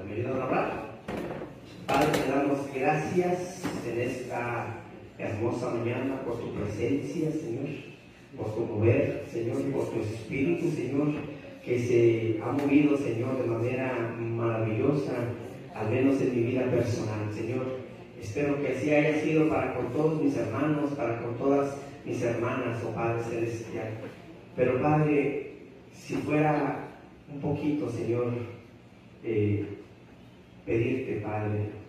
Padre. ¿Me ayudan a orar? Padre, te damos gracias en esta hermosa mañana por tu presencia, Señor, por tu mover, Señor, por tu Espíritu, Señor, que se ha movido, Señor, de manera maravillosa, al menos en mi vida personal, Señor. Espero que así haya sido para con todos mis hermanos, para con todas mis hermanas, oh Padre Celestial. Pero Padre, si fuera un poquito, Señor, pedirte, Padre,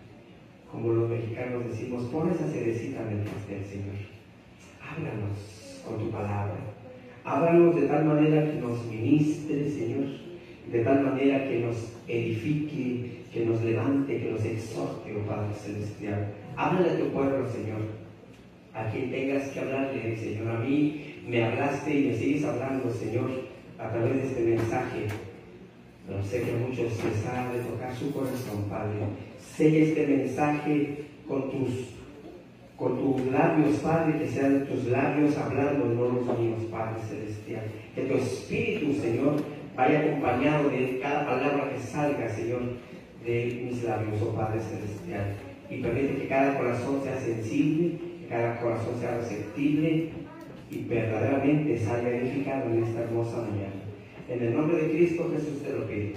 como los mexicanos decimos, pon esa cerecita en el pastel, Señor. Háblanos con tu palabra. Háblanos de tal manera que nos ministre, Señor, de tal manera que nos edifique, que nos levante, que nos exhorte, oh Padre Celestial. Háblale a tu pueblo, Señor, a quien tengas que hablarle, Señor. A mí me hablaste y me sigues hablando, Señor, a través de este mensaje. Pero sé que a muchos les ha de tocar su corazón, Padre. Sella este mensaje con tus labios, Padre, que sean tus labios hablando, no los míos, Padre Celestial. Que tu Espíritu, Señor, vaya acompañado de cada palabra que salga, Señor, de mis labios, oh Padre Celestial. Y permite que cada corazón sea sensible, que cada corazón sea receptible y verdaderamente salga edificado en esta hermosa mañana. En el nombre de Cristo Jesús te lo pido.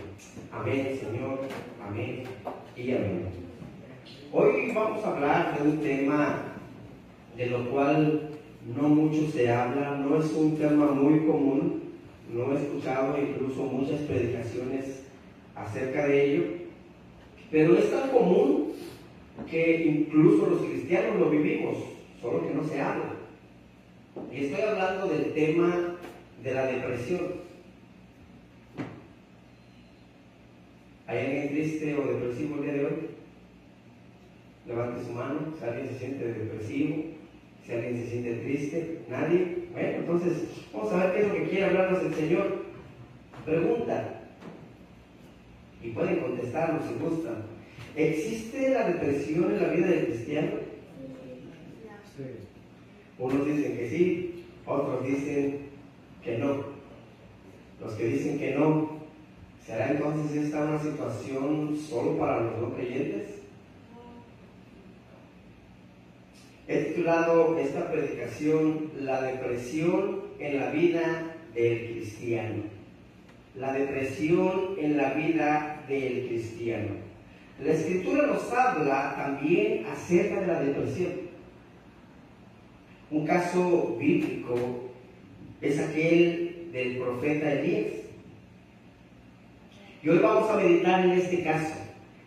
Amén, Señor. Amén y amén. Hoy vamos a hablar de un tema de lo cual no mucho se habla, no es un tema muy común, no he escuchado incluso muchas predicaciones acerca de ello, pero es tan común que incluso los cristianos lo vivimos, solo que no se habla. Y estoy hablando del tema de la depresión. ¿Hay alguien triste o depresivo el día de hoy? Levante su mano, si alguien se siente depresivo, si alguien se siente triste, ¿nadie? Bueno, entonces vamos a ver qué es lo que quiere hablarnos el Señor. Pregunta, y pueden contestarlo si gustan. ¿Existe la depresión en la vida del cristiano? Sí. Unos dicen que sí, otros dicen que no. Los que dicen que no, ¿será entonces esta una situación solo para los no creyentes? He titulado esta predicación La depresión en la vida del cristiano. La depresión en la vida del cristiano. La Escritura nos habla también acerca de la depresión. Un caso bíblico es aquel del profeta Elías. Y hoy vamos a meditar en este caso,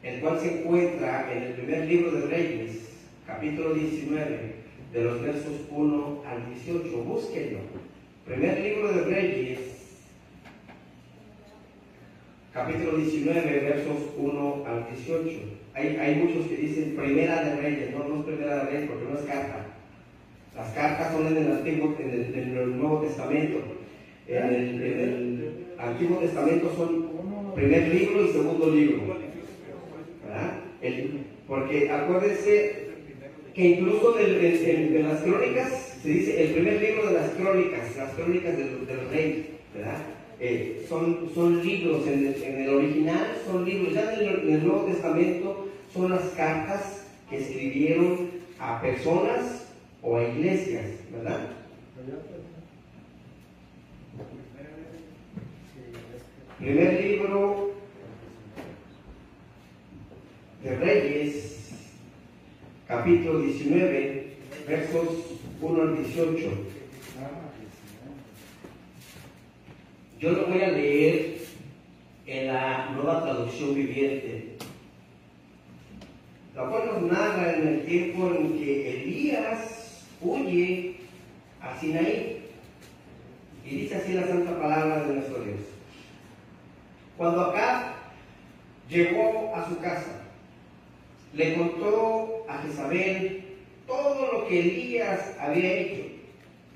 el cual se encuentra en el primer libro de Reyes, capítulo 19, de los versos 1 al 18. Búsquenlo. Primer libro de Reyes, capítulo 19, versos 1 al 18. Hay muchos que dicen Primera de Reyes. No es Primera de Reyes porque no es carta. Las cartas son en el Antiguo, en el Nuevo Testamento. En el Antiguo Testamento son primer libro y segundo libro, ¿verdad? Porque acuérdense que incluso de las crónicas se dice el primer libro de las crónicas del rey, ¿verdad? Son libros, en el original son libros, ya en el Nuevo Testamento son las cartas que escribieron a personas o a iglesias, ¿verdad? Primer libro de Reyes, capítulo 19, versos 1 al 18. Yo lo voy a leer en la Nueva Traducción Viviente, la cual nos narra en el tiempo en que Elías huye a Sinaí. Y dice así la santa palabra de nuestro Dios. Cuando Acab llegó a su casa, le contó a Jezabel todo lo que Elías había hecho,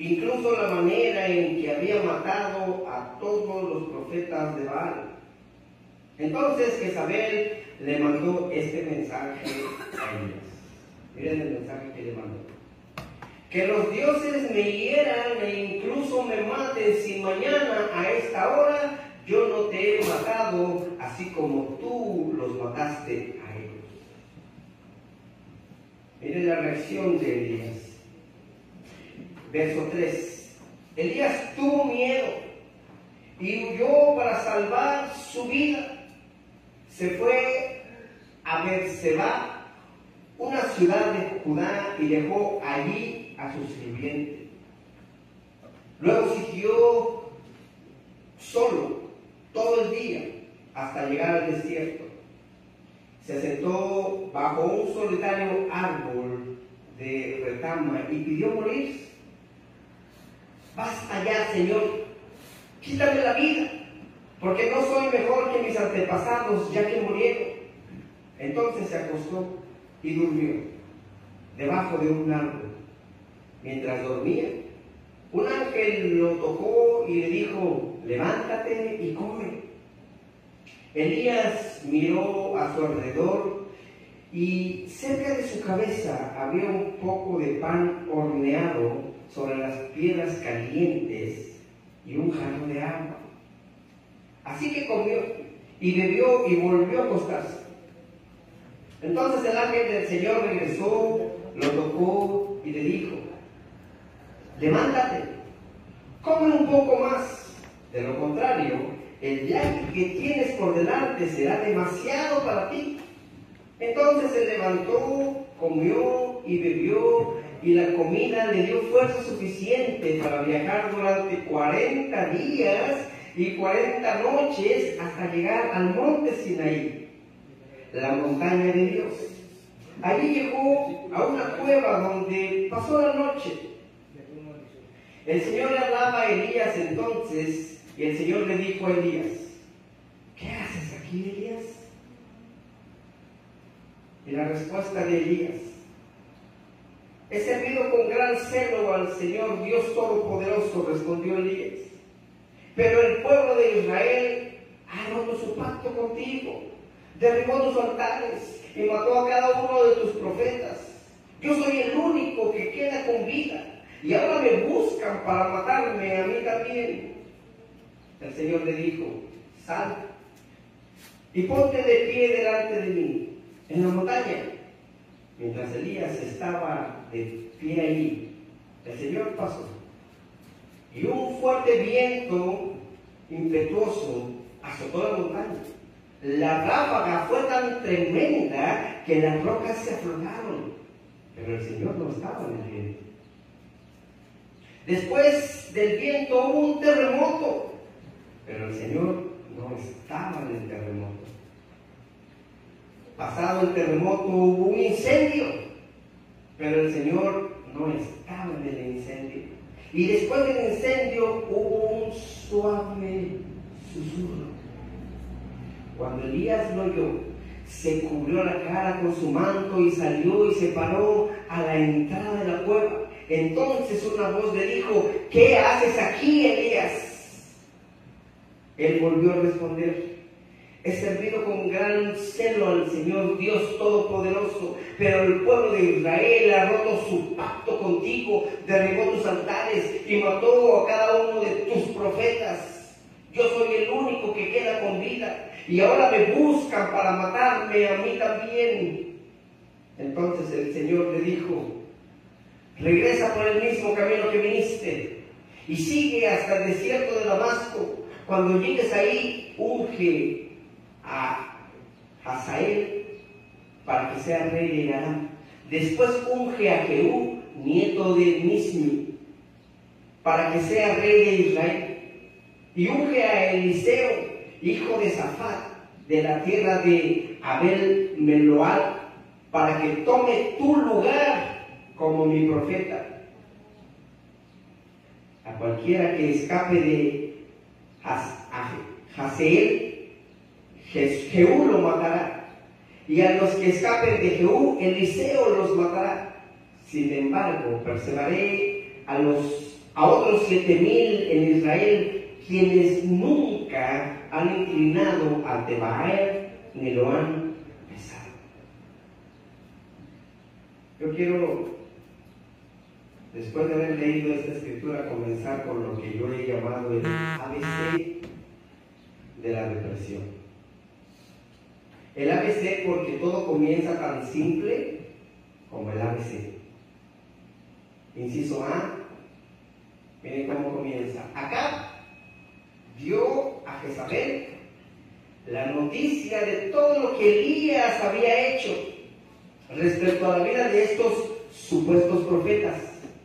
incluso la manera en que había matado a todos los profetas de Baal. Entonces Jezabel le mandó este mensaje a Elías. Miren el mensaje que le mandó. Que los dioses me hieran e incluso me maten si mañana a esta hora yo no te he matado, así como tú los mataste a ellos. Miren la reacción de Elías. Verso 3. Elías tuvo miedo y huyó para salvar su vida. Se fue a Beerseba, una ciudad de Judá, y dejó allí a su sirviente. Luego siguió solo todo el día hasta llegar al desierto. Se sentó bajo un solitario árbol de retama y pidió morir. Basta ya, Señor, quítame la vida, porque no soy mejor que mis antepasados, ya que murieron. Entonces se acostó y durmió debajo de un árbol. Mientras dormía, un ángel lo tocó y le dijo: levántate y come. Elías miró a su alrededor y cerca de su cabeza había un poco de pan horneado sobre las piedras calientes y un jarro de agua. Así que comió y bebió y volvió a acostarse. Entonces el ángel del Señor regresó, lo tocó y le dijo: levántate, come un poco más. De lo contrario, el viaje que tienes por delante será demasiado para ti. Entonces se levantó, comió y bebió, y la comida le dio fuerza suficiente para viajar durante 40 días y 40 noches hasta llegar al monte Sinaí, la montaña de Dios. Allí llegó a una cueva donde pasó la noche. El Señor le hablaba a Elías entonces, y el Señor le dijo a Elías: ¿qué haces aquí, Elías? Y la respuesta de Elías: he servido con gran celo al Señor Dios Todopoderoso, respondió Elías. Pero el pueblo de Israel ha roto su pacto contigo, derribó tus altares y mató a cada uno de tus profetas. Yo soy el único que queda con vida, y ahora me buscan para matarme a mí también. El Señor le dijo: sal y ponte de pie delante de mí en la montaña. Mientras Elías estaba de pie allí, el Señor pasó, y un fuerte viento impetuoso azotó la montaña. La ráfaga fue tan tremenda que las rocas se aflojaron, pero el Señor no estaba en el viento. Después del viento hubo un terremoto, pero el Señor no estaba en el terremoto. Pasado el terremoto hubo un incendio, pero el Señor no estaba en el incendio. Y después del incendio hubo un suave susurro. Cuando Elías lo oyó, se cubrió la cara con su manto y salió y se paró a la entrada de la cueva. Entonces una voz le dijo: ¿qué haces aquí, Elías? Él volvió a responder: he servido con gran celo al Señor Dios Todopoderoso, pero el pueblo de Israel ha roto su pacto contigo, derribó tus altares y mató a cada uno de tus profetas. Yo soy el único que queda con vida, y ahora me buscan para matarme a mí también. Entonces el Señor le dijo: regresa por el mismo camino que viniste y sigue hasta el desierto de Damasco. Cuando llegues ahí, unge a Hazael para que sea rey de Aram. Después unge a Jehú, nieto de Nismi, para que sea rey de Israel. Y unge a Eliseo, hijo de Safat, de la tierra de Abel Meloal, para que tome tu lugar como mi profeta. A cualquiera que escape de Hazael, Jehú lo matará, y a los que escapen de Jehú, Eliseo los matará. Sin embargo, preservaré a otros 7,000 en Israel, quienes nunca han inclinado ante Baal ni lo han besado. Yo quiero, después de haber leído esta escritura, comenzar con lo que yo he llamado el ABC de la depresión. El ABC porque todo comienza tan simple como el ABC. Inciso A, miren cómo comienza. Acá dio a Jezabel la noticia de todo lo que Elías había hecho respecto a la vida de estos supuestos profetas,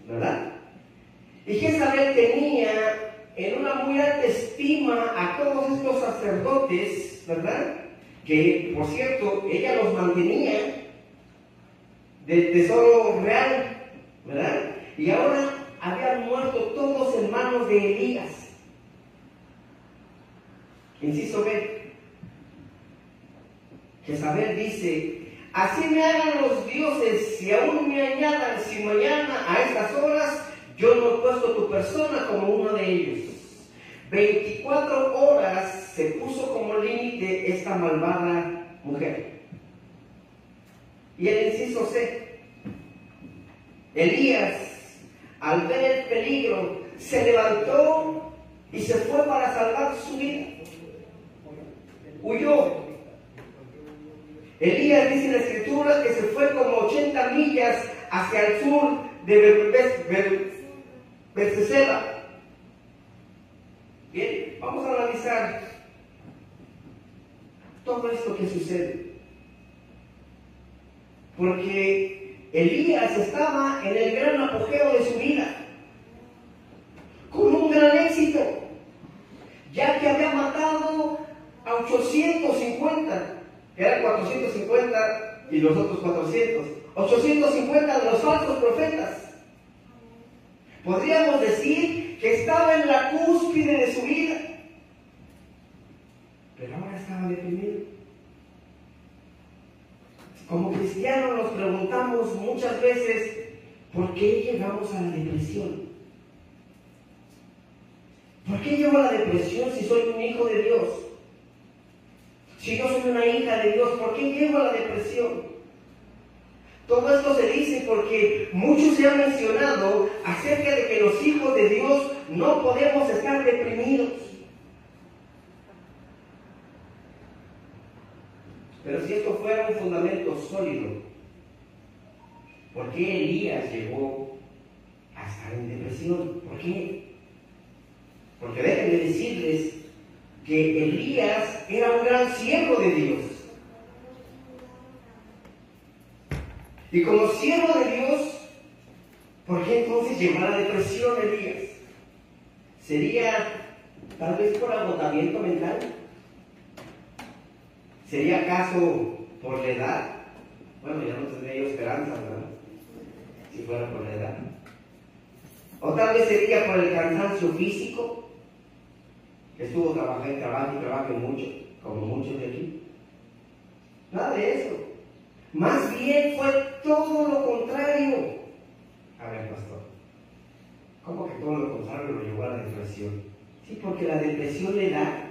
¿verdad? Y Jezabel tenía en una muy alta estima a todos estos sacerdotes, ¿verdad? Que, por cierto, ella los mantenía del tesoro real, ¿verdad? Y ahora habían muerto todos en manos de Elías. Inciso B. Jezabel dice: así me hagan los dioses, si aún me añadan, si mañana a estas horas yo no he puesto tu persona como uno de ellos. 24 horas se puso como límite esta malvada mujer. Y el inciso C. Elías, al ver el peligro, se levantó y se fue para salvar su vida. Huyó. Elías, dice la escritura, que se fue como 80 millas hacia el sur de Berseba. Bien, vamos a analizar todo esto que sucede. Porque Elías estaba en el gran apogeo de su vida, con un gran éxito, ya que había matado a 850, eran 450 y los otros 400, 850 de los falsos profetas. Podríamos decir que estaba en la cúspide de su vida, pero ahora estaba deprimido. Como cristianos nos preguntamos muchas veces, ¿por qué llegamos a la depresión? ¿Por qué llego a la depresión si soy un hijo de Dios? Si yo soy una hija de Dios, ¿por qué llego a la depresión? Todo esto se dice porque mucho se ha mencionado acerca de que los hijos de Dios no podemos estar deprimidos. Pero si esto fuera un fundamento sólido, ¿por qué Elías llegó a estar en depresión? ¿Por qué? Porque déjenme decirles que Elías era un gran siervo de Dios. Y como siervo de Dios, ¿por qué entonces llegó a la depresión Elías? ¿Sería tal vez por agotamiento mental? ¿Sería acaso por la edad? Bueno, ya no tendría yo esperanza, ¿verdad? Si fuera por la edad. O tal vez sería por el cansancio físico. Estuvo trabajando mucho, como muchos de aquí. Nada de eso. Más bien fue todo lo contrario. A ver, pastor, ¿cómo que todo lo contrario lo llevó a la depresión? Sí, porque la depresión le da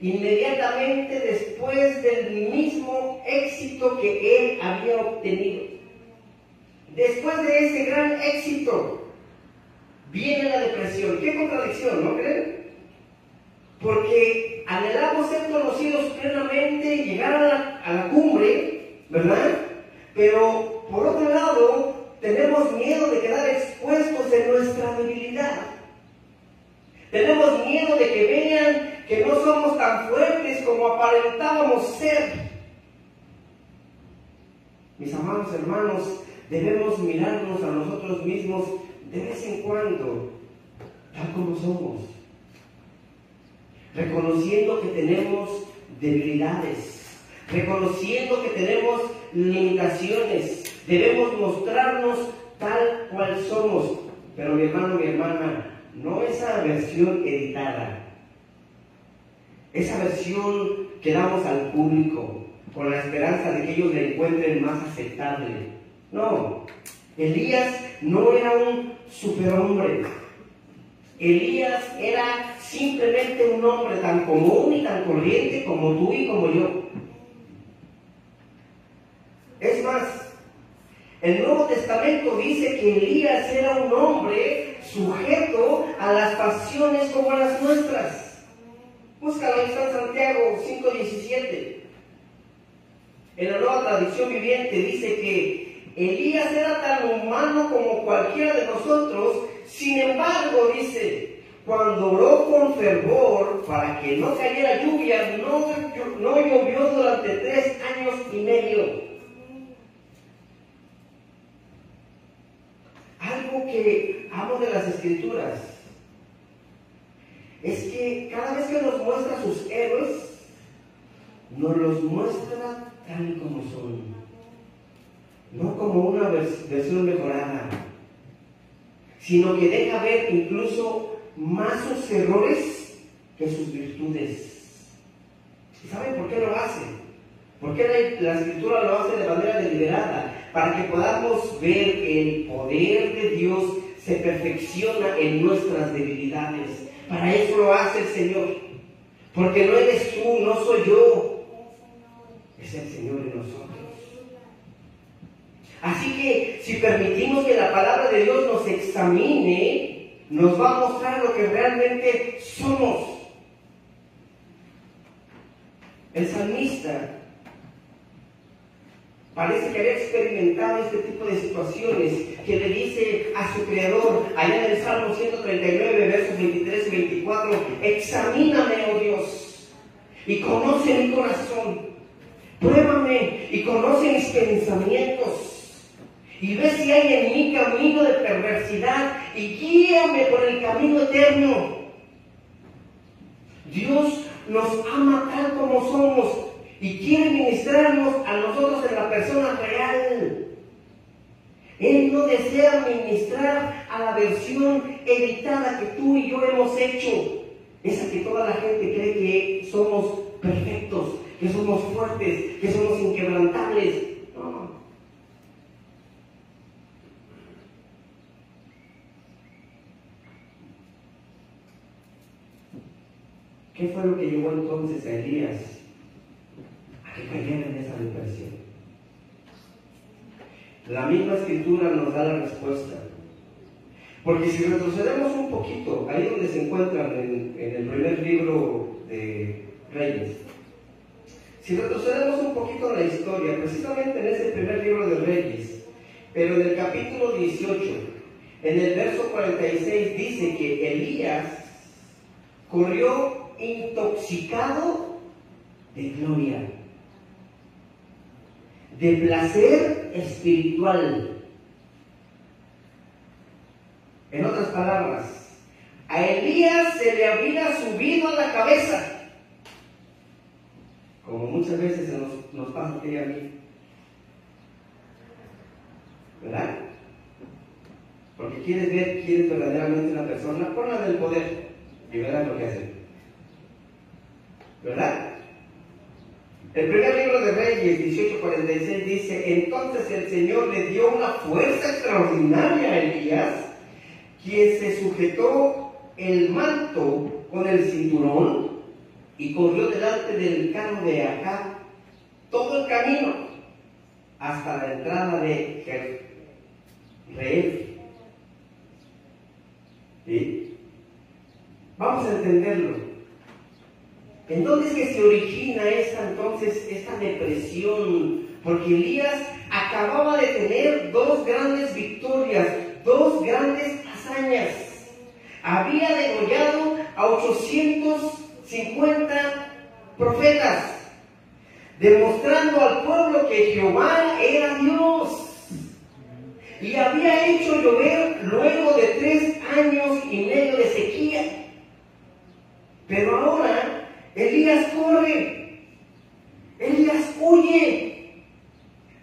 inmediatamente después del mismo éxito que él había obtenido. Después de ese gran éxito, viene la depresión. ¡Qué contradicción!, ¿no creen? Porque anhelamos ser conocidos plenamente, llegar a la cumbre, ¿verdad? Pero, por otro lado, tenemos miedo de quedar expuestos en nuestra debilidad. Tenemos miedo de que vean que no somos tan fuertes como aparentábamos ser. Mis amados hermanos, debemos mirarnos a nosotros mismos de vez en cuando, tal como somos, reconociendo que tenemos debilidades, reconociendo que tenemos limitaciones. Debemos mostrarnos tal cual somos. Pero mi hermano, mi hermana, no esa versión editada, esa versión que damos al público con la esperanza de que ellos la encuentren más aceptable. No, Elías no era un superhombre. Elías era simplemente un hombre tan común y tan corriente como tú y como yo. Es más, el Nuevo Testamento dice que Elías era un hombre sujeto a las pasiones como las nuestras. Búscalo, ahí está en Santiago 5:17. En la Nueva Traducción Viviente dice que Elías era tan humano como cualquiera de nosotros. Sin embargo, dice, cuando oró con fervor para que no cayera lluvia, no llovió durante 3 años y medio. Algo que amo de las Escrituras es que cada vez que nos muestra a sus héroes, nos los muestra tal como son, no como una versión mejorada, sino que deja ver incluso más sus errores que sus virtudes. ¿Y saben por qué lo hace? Porque la Escritura lo hace de manera deliberada, para que podamos ver que el poder de Dios se perfecciona en nuestras debilidades. Para eso lo hace el Señor, porque no eres tú, no soy yo, es el Señor en nosotros. Así que si permitimos que la palabra de Dios nos examine, nos va a mostrar lo que realmente somos. El salmista parece que había experimentado este tipo de situaciones, que le dice a su Creador, allá en el Salmo 139, versos 23 y 24, examíname, oh Dios, y conoce mi corazón, pruébame y conoce mis pensamientos, y ve si hay en mí camino de perversidad, y guíame por el camino eterno. Dios nos ama tal como somos, y quiere ministrarnos a nosotros en la persona real. Él no desea ministrar a la versión editada que tú y yo hemos hecho. Esa que toda la gente cree que somos perfectos, que somos fuertes, que somos inquebrantables. No. ¿Qué fue lo que llevó entonces a Elías a que cayera en esa depresión? La misma Escritura nos da la respuesta. Porque si retrocedemos un poquito, ahí donde se encuentran en el primer libro de Reyes, si retrocedemos un poquito en la historia, precisamente en ese primer libro de Reyes, pero en el capítulo 18, en el verso 46, dice que Elías corrió intoxicado de gloria, de placer espiritual. En otras palabras, a Elías se le había subido a la cabeza, como muchas veces nos pasa a ti y a mí, ¿verdad? Porque quieres ver quién es verdaderamente una persona, ponla del poder y verás lo que hacen, ¿verdad? El primer libro de Reyes 18:46 dice, entonces el Señor le dio una fuerza extraordinaria a Elías, quien se sujetó el manto con el cinturón y corrió delante del carro de Acab todo el camino hasta la entrada de Jezreel. ¿Sí? Vamos a entenderlo. ¿En dónde es que se origina esta depresión? Porque Elías acababa de tener 2 grandes victorias, 2 grandes hazañas. Había degollado a 850 profetas, demostrando al pueblo que Jehová era Dios. Y había hecho llover luego de 3 años y medio de sequía. Pero ahora Elías corre, Elías huye,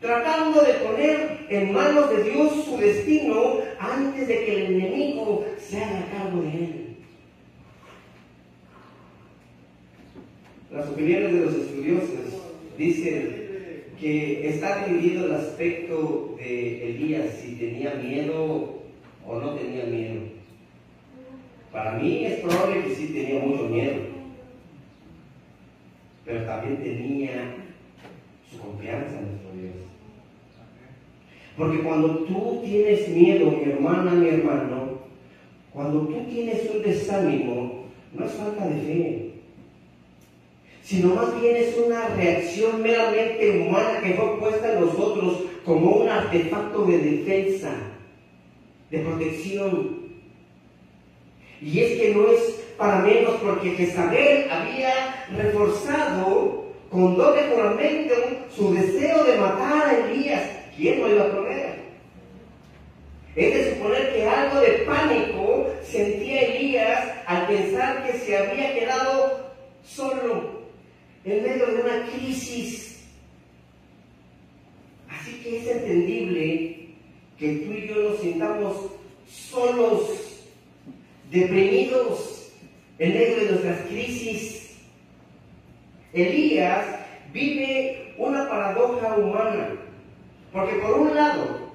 tratando de poner en manos de Dios su destino antes de que el enemigo se haga cargo de él. Las opiniones de los estudiosos dicen que está dividido el aspecto de Elías, si tenía miedo o no tenía miedo. Para mí es probable que sí tenía mucho miedo, pero también tenía su confianza en nuestro Dios. Porque cuando tú tienes miedo, mi hermana, mi hermano, cuando tú tienes un desánimo, no es falta de fe, sino más bien es una reacción meramente humana que fue puesta en nosotros como un artefacto de defensa, de protección. Y es que no es para menos, porque Jezabel había reforzado con doble juramento su deseo de matar a Elías. ¿Quién lo iba a proveer? Es de suponer que algo de pánico sentía Elías al pensar que se había quedado solo en medio de una crisis. Así que es entendible que tú y yo nos sintamos solos, deprimidos en medio de nuestras crisis. Elías vive una paradoja humana, porque por un lado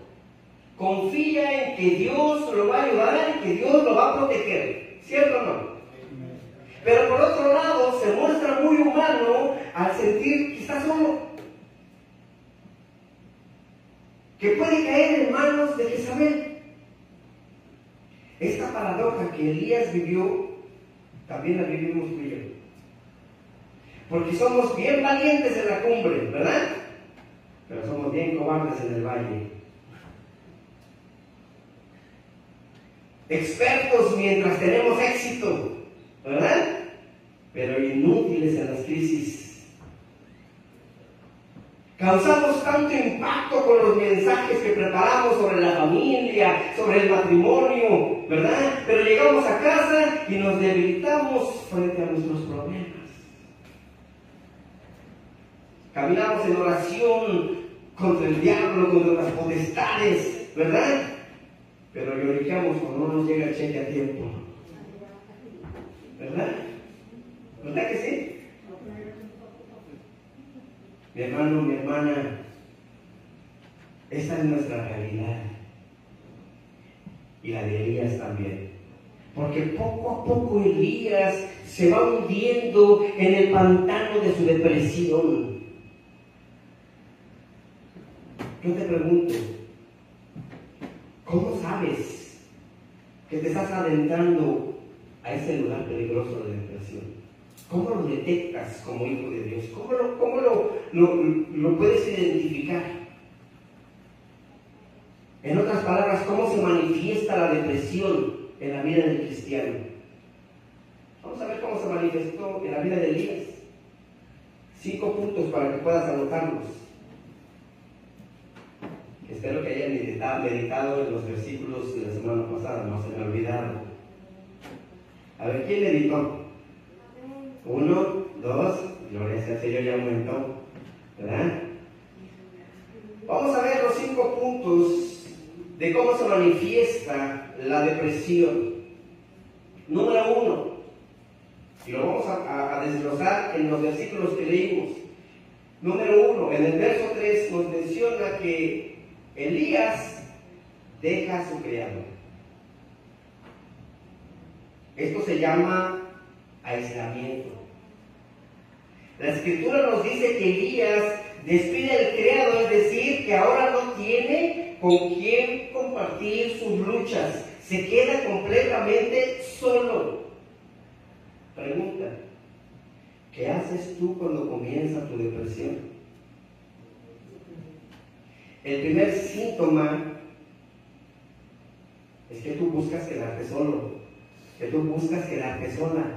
confía en que Dios lo va a ayudar y que Dios lo va a proteger, ¿cierto o no? Pero por otro lado se muestra muy humano al sentir que está solo, que puede caer en manos de Jezabel. Esta paradoja que Elías vivió, también la vivimos tú y yo. Porque somos bien valientes en la cumbre, ¿verdad? Pero somos bien cobardes en el valle. Expertos mientras tenemos éxito, ¿verdad? Pero inútiles en las crisis. Causamos tanto impacto con los mensajes que preparamos sobre la familia, sobre el matrimonio, ¿verdad? Pero llegamos a casa y nos debilitamos frente a nuestros problemas. Caminamos en oración contra el diablo, contra las potestades, ¿verdad? Pero lloriqueamos cuando no nos llega el cheque a tiempo, ¿verdad? ¿Verdad que sí? Mi hermano, mi hermana, esta es nuestra realidad. Y la de Elías también. Porque poco a poco Elías se va hundiendo en el pantano de su depresión. Yo te pregunto, ¿cómo sabes que te estás adentrando a ese lugar peligroso de depresión? ¿Cómo lo detectas como hijo de Dios? ¿Cómo lo puedes identificar? En otras palabras, ¿cómo se manifiesta la depresión en la vida del cristiano? Vamos a ver cómo se manifestó en la vida de Elías. 5 puntos para que puedas anotarlos. Espero que hayan meditado en los versículos de la semana pasada, no se me ha olvidado. A ver, ¿quién meditó? 1, 2, gloria sea al Señor, ya aumentó, ¿verdad? Vamos a ver los 5 puntos de cómo se manifiesta la depresión. Número 1, y lo vamos a desglosar en los versículos que leímos. Número 1, en el verso 3 nos menciona que Elías deja a su criado. Esto se llama aislamiento. La escritura nos dice que Elías despide al criado, es decir, que ahora no tiene con quién compartir sus luchas, se queda completamente solo. Pregunta, ¿qué haces tú cuando comienza tu depresión? El primer síntoma es que tú buscas quedarte solo, que tú buscas quedarte sola.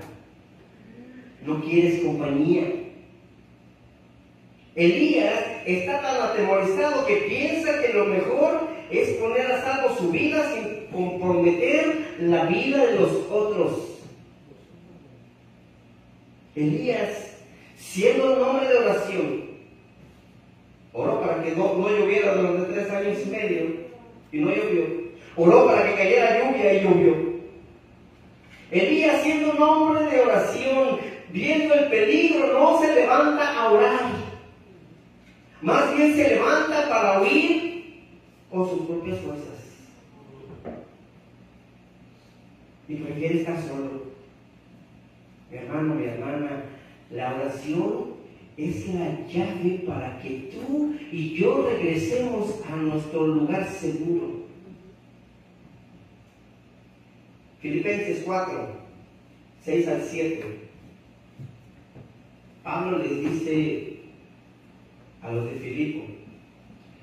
No quieres compañía. Elías está tan atemorizado que piensa que lo mejor es poner a salvo su vida sin comprometer la vida de los otros. Elías, siendo un hombre de oración, oró para que no lloviera durante 3 años y medio y no llovió. Oró para que cayera lluvia y llovió. Elías, siendo un hombre de oración, viendo el peligro, no se levanta a orar. Más bien se levanta para huir con sus propias fuerzas. Y prefiere estar solo. Mi hermano, mi hermana, la oración es la llave para que tú y yo regresemos a nuestro lugar seguro. Filipenses 4, 6 al 7. Pablo les dice a los de Filipo,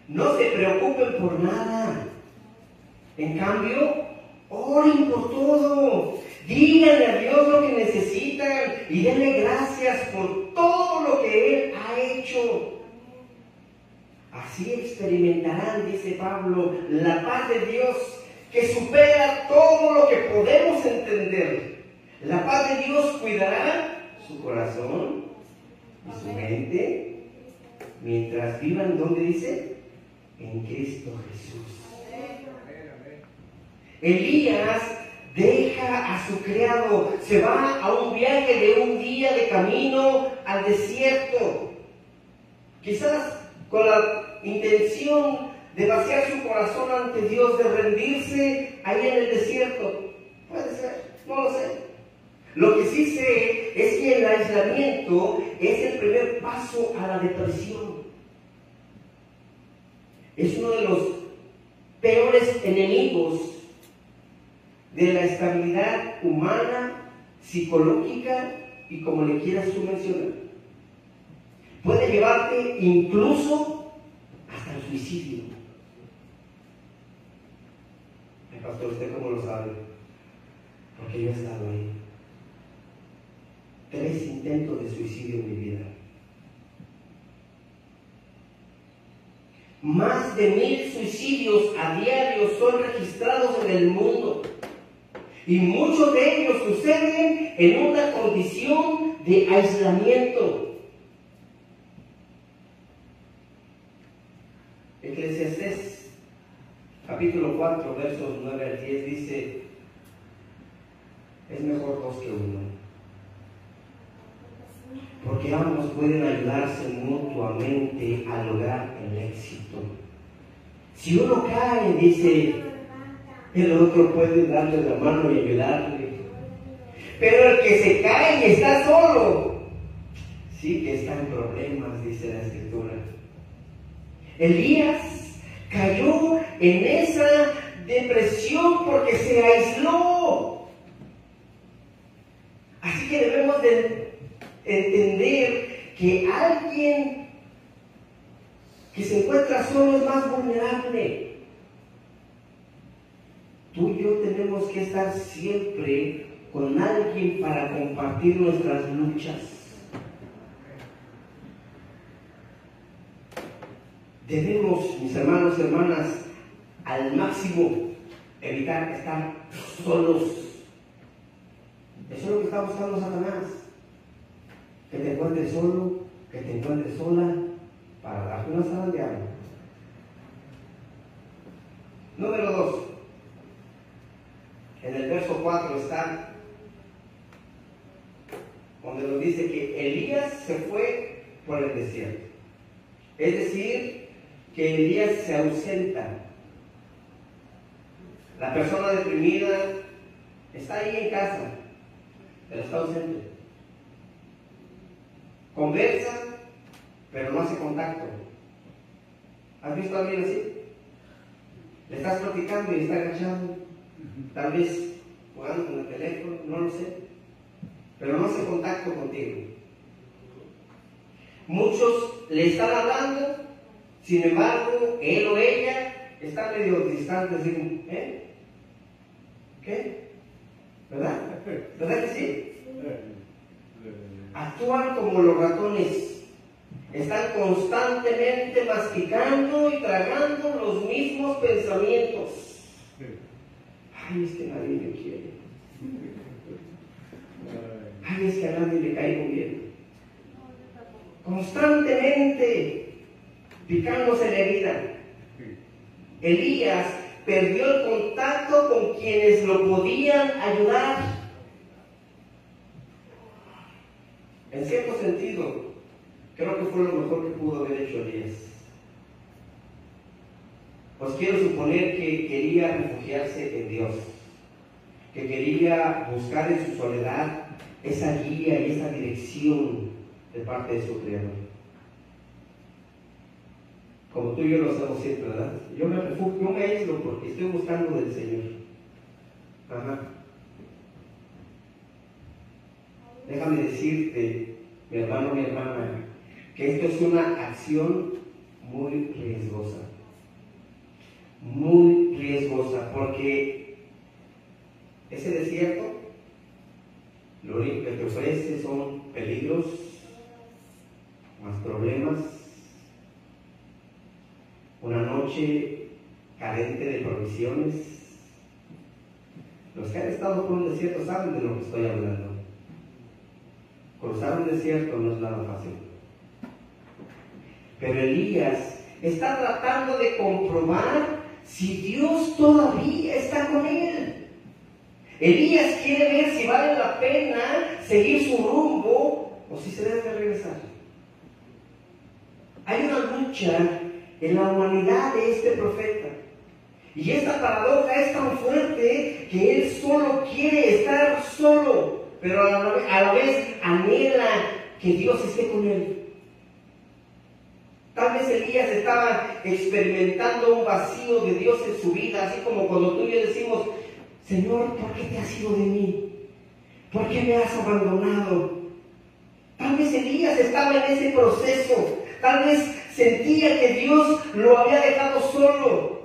no se preocupen por nada. En cambio, oren por todo. Díganle a Dios lo que necesitan y denle gracias por todo lo que Él ha hecho. Así experimentarán, dice Pablo, la paz de Dios que supera todo lo que podemos entender. La paz de Dios cuidará su corazón y su mente mientras vivan, ¿dónde dice? En Cristo Jesús. Elías deja a su criado, se va a un viaje de un día de camino al desierto. Quizás con la intención de vaciar su corazón ante Dios, de rendirse ahí en el desierto. Puede ser, no lo sé. Lo que sí sé es que el aislamiento es el primer paso a la depresión. Es uno de los peores enemigos de la estabilidad humana, psicológica y como le quieras tú mencionar. Puede llevarte incluso hasta el suicidio. Ay, pastor, ¿usted cómo lo sabe? Porque yo he estado ahí. 3 intentos de suicidio en mi vida. Más de 1000 suicidios a diario son registrados en el mundo. Y muchos de ellos suceden en una condición de aislamiento. Eclesiastés, capítulo 4, versos 9 al 10, dice, es mejor 2 que 1. Porque ambos pueden ayudarse mutuamente a lograr el éxito. Si uno cae, dice, el otro puede darle la mano y ayudarle. Pero el que se cae y está solo, sí que está en problemas, dice la Escritura. Elías cayó en esa depresión porque se aisló. Así que debemos de entender que alguien que se encuentra solo es más vulnerable. Tú y yo tenemos que estar siempre con alguien para compartir nuestras luchas. Debemos, mis hermanos y hermanas, al máximo evitar estar solos. Eso es lo que está buscando Satanás. Que te encuentres solo, que te encuentres sola, para darte una zarandeada. Número 2. En el verso 4 está donde nos dice que Elías se fue por el desierto. Es decir, que Elías se ausenta. La persona deprimida está ahí en casa, pero está ausente. Conversa, pero no hace contacto. ¿Has visto a alguien así? Le estás platicando y está agachado, tal vez jugando con el teléfono, no lo sé, pero no hace contacto contigo. Muchos le están hablando, sin embargo, él o ella está medio distante, así, ¿qué? ¿Verdad? ¿Verdad que sí? Actúan como los ratones. Están constantemente masticando y tragando los mismos pensamientos. Ay, es que nadie me quiere. Ay, es que a nadie le caigo bien. Constantemente picándose la herida. Elías perdió el contacto con quienes lo podían ayudar. En cierto sentido, creo que fue lo mejor que pudo haber hecho Elías. Pues quiero suponer que quería refugiarse en Dios, que quería buscar en su soledad esa guía y esa dirección de parte de su Creador. Como tú y yo lo hacemos siempre, ¿verdad? Yo me refugio, yo me aíslo porque estoy buscando del Señor. Ajá. Déjame decirte, mi hermano, mi hermana, que esto es una acción muy riesgosa, porque ese desierto lo único que te ofrece son peligros, más problemas, una noche carente de provisiones. Los que han estado por un desierto saben de lo que estoy hablando. Cruzar un desierto no es nada fácil. Pero Elías está tratando de comprobar si Dios todavía está con él. Elías quiere ver si vale la pena seguir su rumbo o si se debe regresar. Hay una lucha en la humanidad de este profeta. Y esta paradoja es tan fuerte que él solo quiere estar solo, pero a la vez anhela que Dios esté con él. Tal vez Elías estaba experimentando un vacío de Dios en su vida, así como cuando tú y yo decimos: Señor, ¿por qué te has ido de mí? ¿Por qué me has abandonado? Tal vez Elías estaba en ese proceso, tal vez sentía que Dios lo había dejado solo.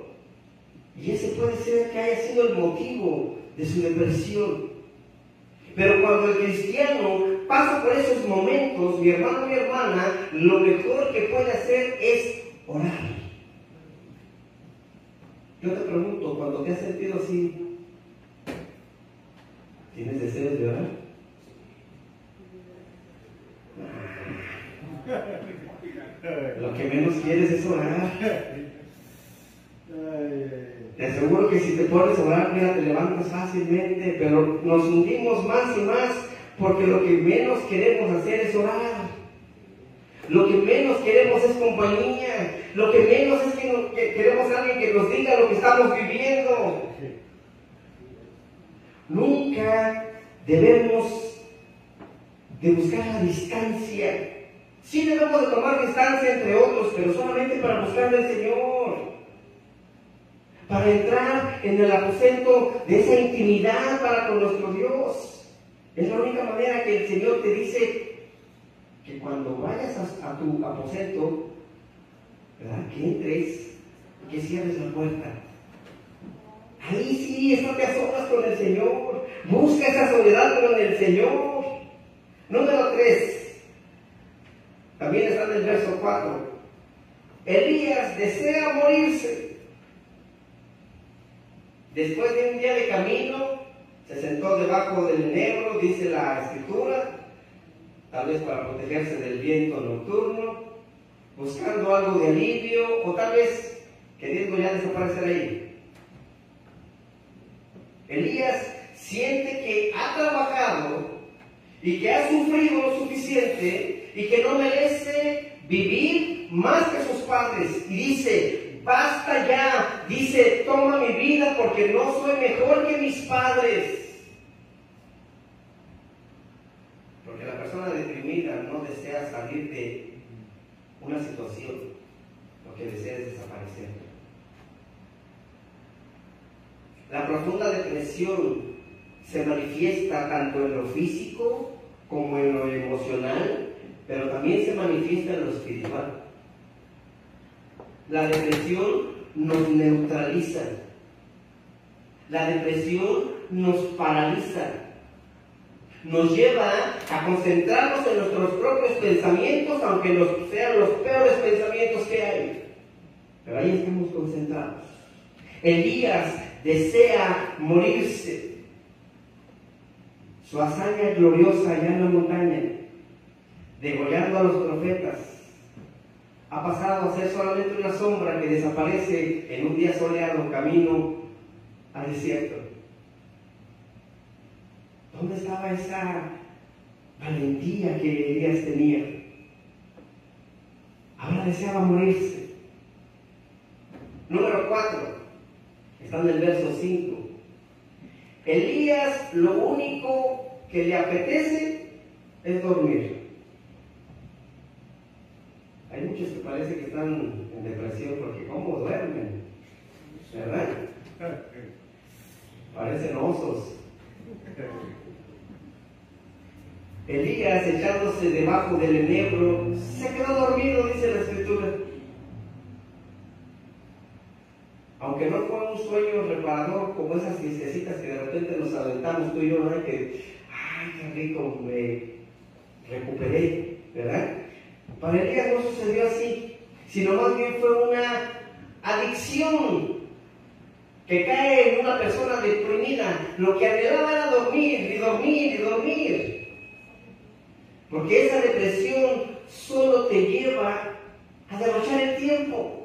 Y ese puede ser que haya sido el motivo de su depresión. Pero cuando el cristiano pasa por esos momentos, mi hermano, mi hermana, lo mejor que puede hacer es orar. Yo te pregunto, cuando te has sentido así, ¿tienes deseos de orar? Lo que menos quieres es orar. Te aseguro que si te pones a orar, mira, te levantas fácilmente, pero nos hundimos más y más porque lo que menos queremos hacer es orar. Lo que menos queremos es compañía. Lo que menos es que queremos a alguien que nos diga lo que estamos viviendo. Nunca debemos de buscar la distancia. Sí debemos de tomar distancia entre otros, pero solamente para buscar al Señor. Para entrar en el aposento de esa intimidad para con nuestro Dios. Es la única manera que el Señor te dice que cuando vayas a tu aposento, ¿verdad?, que entres y que cierres la puerta. Ahí sí, estate a solas con el Señor. Busca esa soledad con el Señor. Número 3. También está en el verso 4. Elías desea morirse. Después de un día de camino, se sentó debajo del enebro, dice la Escritura, tal vez para protegerse del viento nocturno, buscando algo de alivio, o tal vez queriendo ya desaparecer ahí. Elías siente que ha trabajado y que ha sufrido lo suficiente y que no merece vivir más que sus padres. Y dice: basta ya, dice, toma mi vida porque no soy mejor que mis padres. Porque la persona deprimida no desea salir de una situación, lo que desea es desaparecer. La profunda depresión se manifiesta tanto en lo físico como en lo emocional, pero también se manifiesta en lo espiritual. La depresión nos neutraliza. La depresión nos paraliza. Nos lleva a concentrarnos en nuestros propios pensamientos, aunque sean los peores pensamientos que hay. Pero ahí estamos concentrados. Elías desea morirse. Su hazaña gloriosa allá en la montaña, degollando a los profetas, ha pasado a ser solamente una sombra que desaparece en un día soleado camino al desierto. ¿Dónde estaba esa valentía que Elías tenía? Ahora deseaba morirse. Número 4, está en el verso 5. Elías lo único que le apetece es dormir. Hay muchos que parece que están en depresión porque ¿cómo duermen? ¿Verdad? Parecen osos. Elías, echándose acostándose debajo del enebro, se quedó dormido, dice la Escritura. Aunque no fue un sueño reparador como esas siestecitas que de repente nos aventamos tú y yo, ¿verdad? Que, ay, qué rico, me recuperé, ¿verdad? Para Elías no sucedió así, sino más bien fue una adicción que cae en una persona deprimida. Lo que anhelaba era dormir y dormir y dormir. Porque esa depresión solo te lleva a derrochar el tiempo.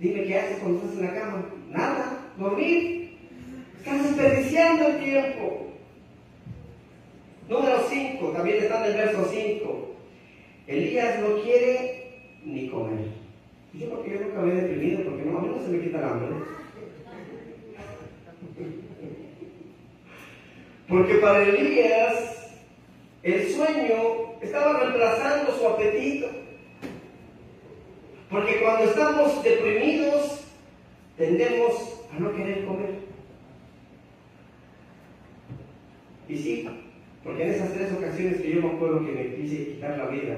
Dime, ¿qué haces cuando estás en la cama? Nada, dormir. Estás desperdiciando el tiempo. Número 5, también está en el verso 5. Elías no quiere ni comer. Yo creo que yo nunca me he deprimido porque no, a mí no se me quita el hambre. Porque para Elías el sueño estaba reemplazando su apetito. Porque cuando estamos deprimidos tendemos a no querer comer. Y sí, porque en esas 3 ocasiones que yo me acuerdo que me quise quitar la vida,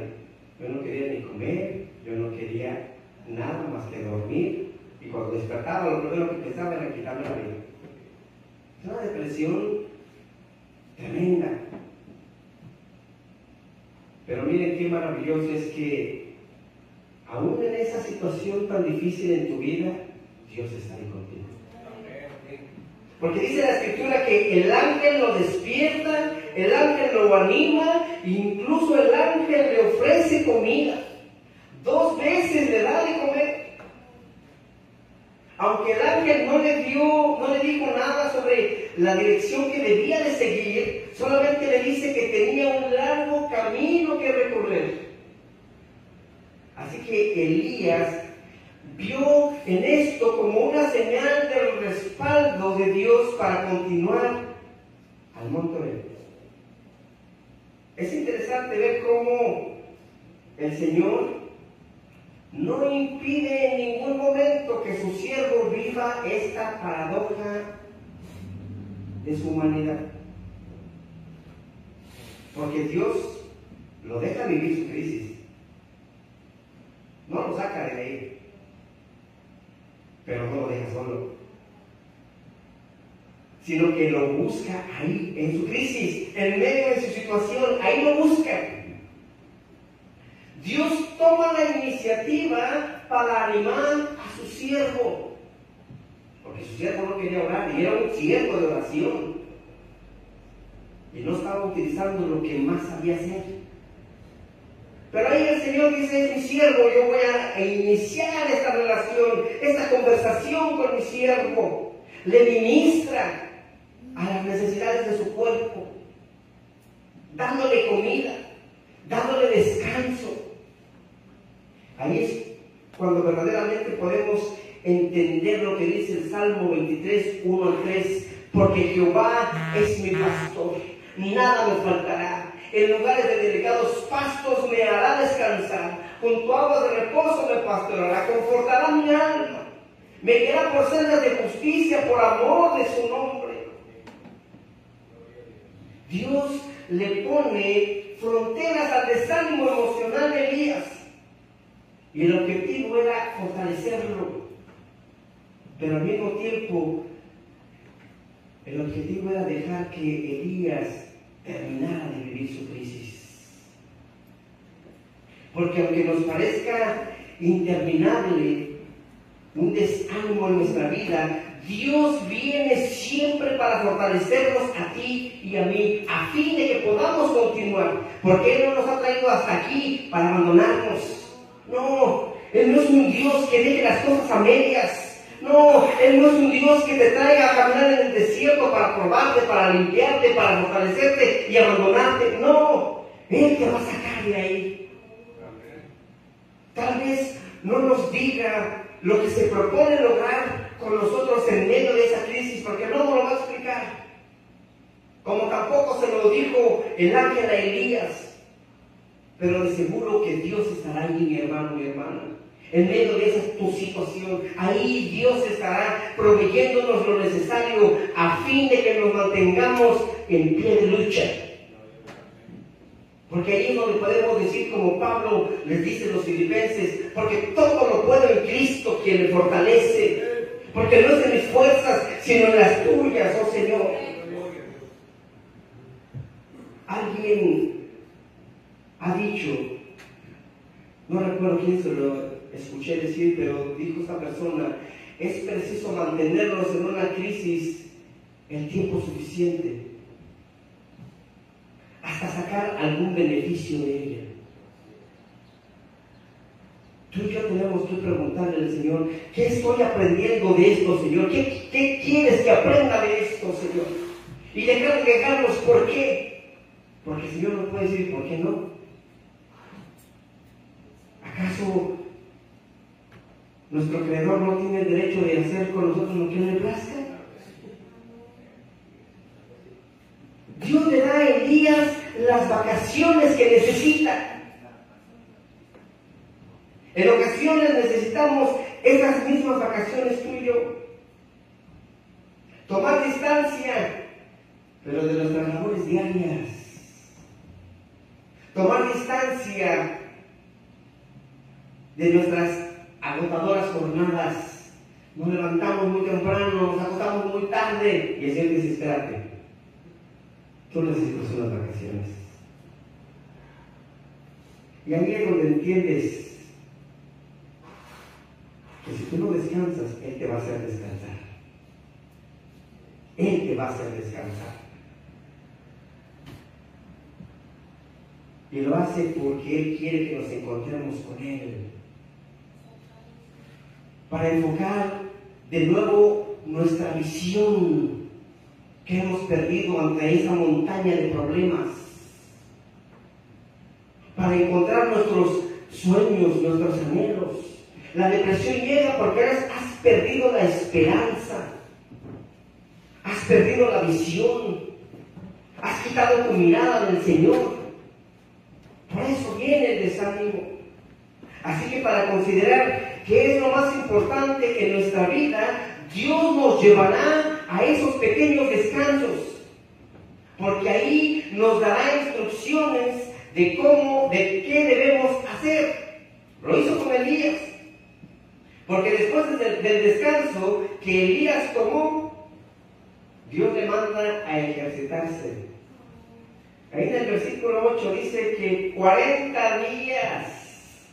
yo no quería ni comer, yo no quería nada más que dormir, y cuando despertaba lo primero que pensaba era quitarme la vida. Es una depresión tremenda. Pero miren qué maravilloso es que aún en esa situación tan difícil en tu vida, Dios está ahí contigo. Porque dice la Escritura que el ángel lo despierta, el ángel lo anima, incluso el ángel le ofrece comida. 2 veces le da de comer. Aunque el ángel no le dijo nada sobre la dirección que debía de seguir, solamente le dice que tenía un largo camino que recorrer. Así que Elías vio en esto como una señal del respaldo de Dios para continuar al monte Oreb. Es interesante ver cómo el Señor no impide en ningún momento que su siervo viva esta paradoja de su humanidad. Porque Dios lo deja vivir su crisis. No lo saca de ahí, pero no lo deja solo, sino que lo busca ahí, en su crisis, en medio de su situación, ahí lo busca. Dios toma la iniciativa para animar a su siervo, porque su siervo no quería orar y era un siervo de oración, y no estaba utilizando lo que más sabía hacer. Pero ahí el Señor dice: es mi siervo, yo voy a iniciar esta relación, esta conversación con mi siervo. Le ministra a las necesidades de su cuerpo, dándole comida, dándole descanso. Ahí es cuando verdaderamente podemos entender lo que dice el Salmo 23, 1 al 3. Porque Jehová es mi pastor, nada me faltará. En lugares de delicados pastos me hará descansar, junto a aguas de reposo me pastoreará, confortará mi alma, me guiará por sendas de justicia por amor de su nombre. Dios le pone fronteras al desánimo emocional de Elías, y el objetivo era fortalecerlo, pero al mismo tiempo el objetivo era dejar que Elías terminara de vivir su crisis. Porque aunque nos parezca interminable un desánimo en nuestra vida, Dios viene siempre para fortalecernos a ti y a mí, a fin de que podamos continuar. Porque Él no nos ha traído hasta aquí para abandonarnos. No, Él no es un Dios que deje las cosas a medias. No, Él no es un Dios que te traiga a caminar en el desierto para probarte, para limpiarte, para fortalecerte y abandonarte. No, Él te va a sacar de ahí. Tal vez no nos diga lo que se propone lograr con nosotros en medio de esa crisis, porque no nos lo va a explicar. Como tampoco se lo dijo el ángel a Elías. Pero de seguro que Dios estará ahí, mi hermano, mi hermana. En medio de esa tu situación, ahí Dios estará proveyéndonos lo necesario a fin de que nos mantengamos en pie de lucha. Porque ahí es donde podemos decir, como Pablo les dice a los filipenses, porque todo lo puedo en Cristo quien me fortalece. Porque no es en mis fuerzas, sino en las tuyas, oh Señor. Alguien ha dicho, no recuerdo quién se lo escuché decir, pero dijo esta persona, es preciso mantenernos en una crisis el tiempo suficiente hasta sacar algún beneficio de ella. Tú y yo tenemos que preguntarle al Señor, ¿qué estoy aprendiendo de esto, Señor? ¿Qué quieres que aprenda de esto, Señor? Y dejarnos por qué. Porque el Señor nos puede decir, ¿por qué no? ¿Acaso nuestro Creador no tiene el derecho de hacer con nosotros lo que Él le plazca? Dios le da a Elías las vacaciones que necesita. En ocasiones necesitamos esas mismas vacaciones tú y yo. Tomar distancia, pero de nuestras labores diarias. Tomar distancia de nuestras agotadoras jornadas. Nos levantamos muy temprano, nos acostamos muy tarde y el Señor dice, espérate, tú necesitas unas vacaciones. Y ahí es donde entiendes que si tú no descansas, Él te va a hacer descansar. Él te va a hacer descansar. Y lo hace porque Él quiere que nos encontremos con Él. Para enfocar de nuevo nuestra visión que hemos perdido ante esa montaña de problemas. Para encontrar nuestros sueños, nuestros anhelos. La depresión llega porque has perdido la esperanza, has perdido la visión, has quitado tu mirada del Señor. Por eso viene el desánimo. Así que para considerar qué es lo más importante en nuestra vida, Dios nos llevará a esos pequeños descansos, porque ahí nos dará instrucciones de cómo, de qué debemos hacer. Lo hizo con Elías. Porque después del descanso que Elías tomó, Dios le manda a ejercitarse. Ahí en el versículo 8 dice que 40 días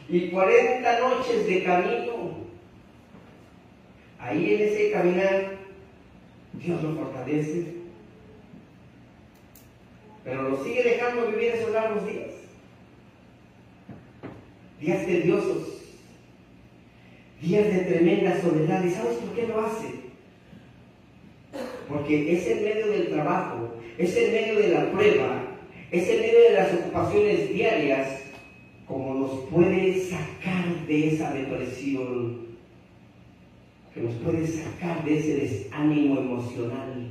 y 40 noches de camino. Ahí en ese caminar, Dios lo fortalece, pero lo sigue dejando vivir esos largos días. Días tediosos. Días de tremenda soledad. ¿Y sabes por qué lo hace? Porque es en medio del trabajo, es en medio de la prueba, es en medio de las ocupaciones diarias, como nos puede sacar de esa depresión, que nos puede sacar de ese desánimo emocional.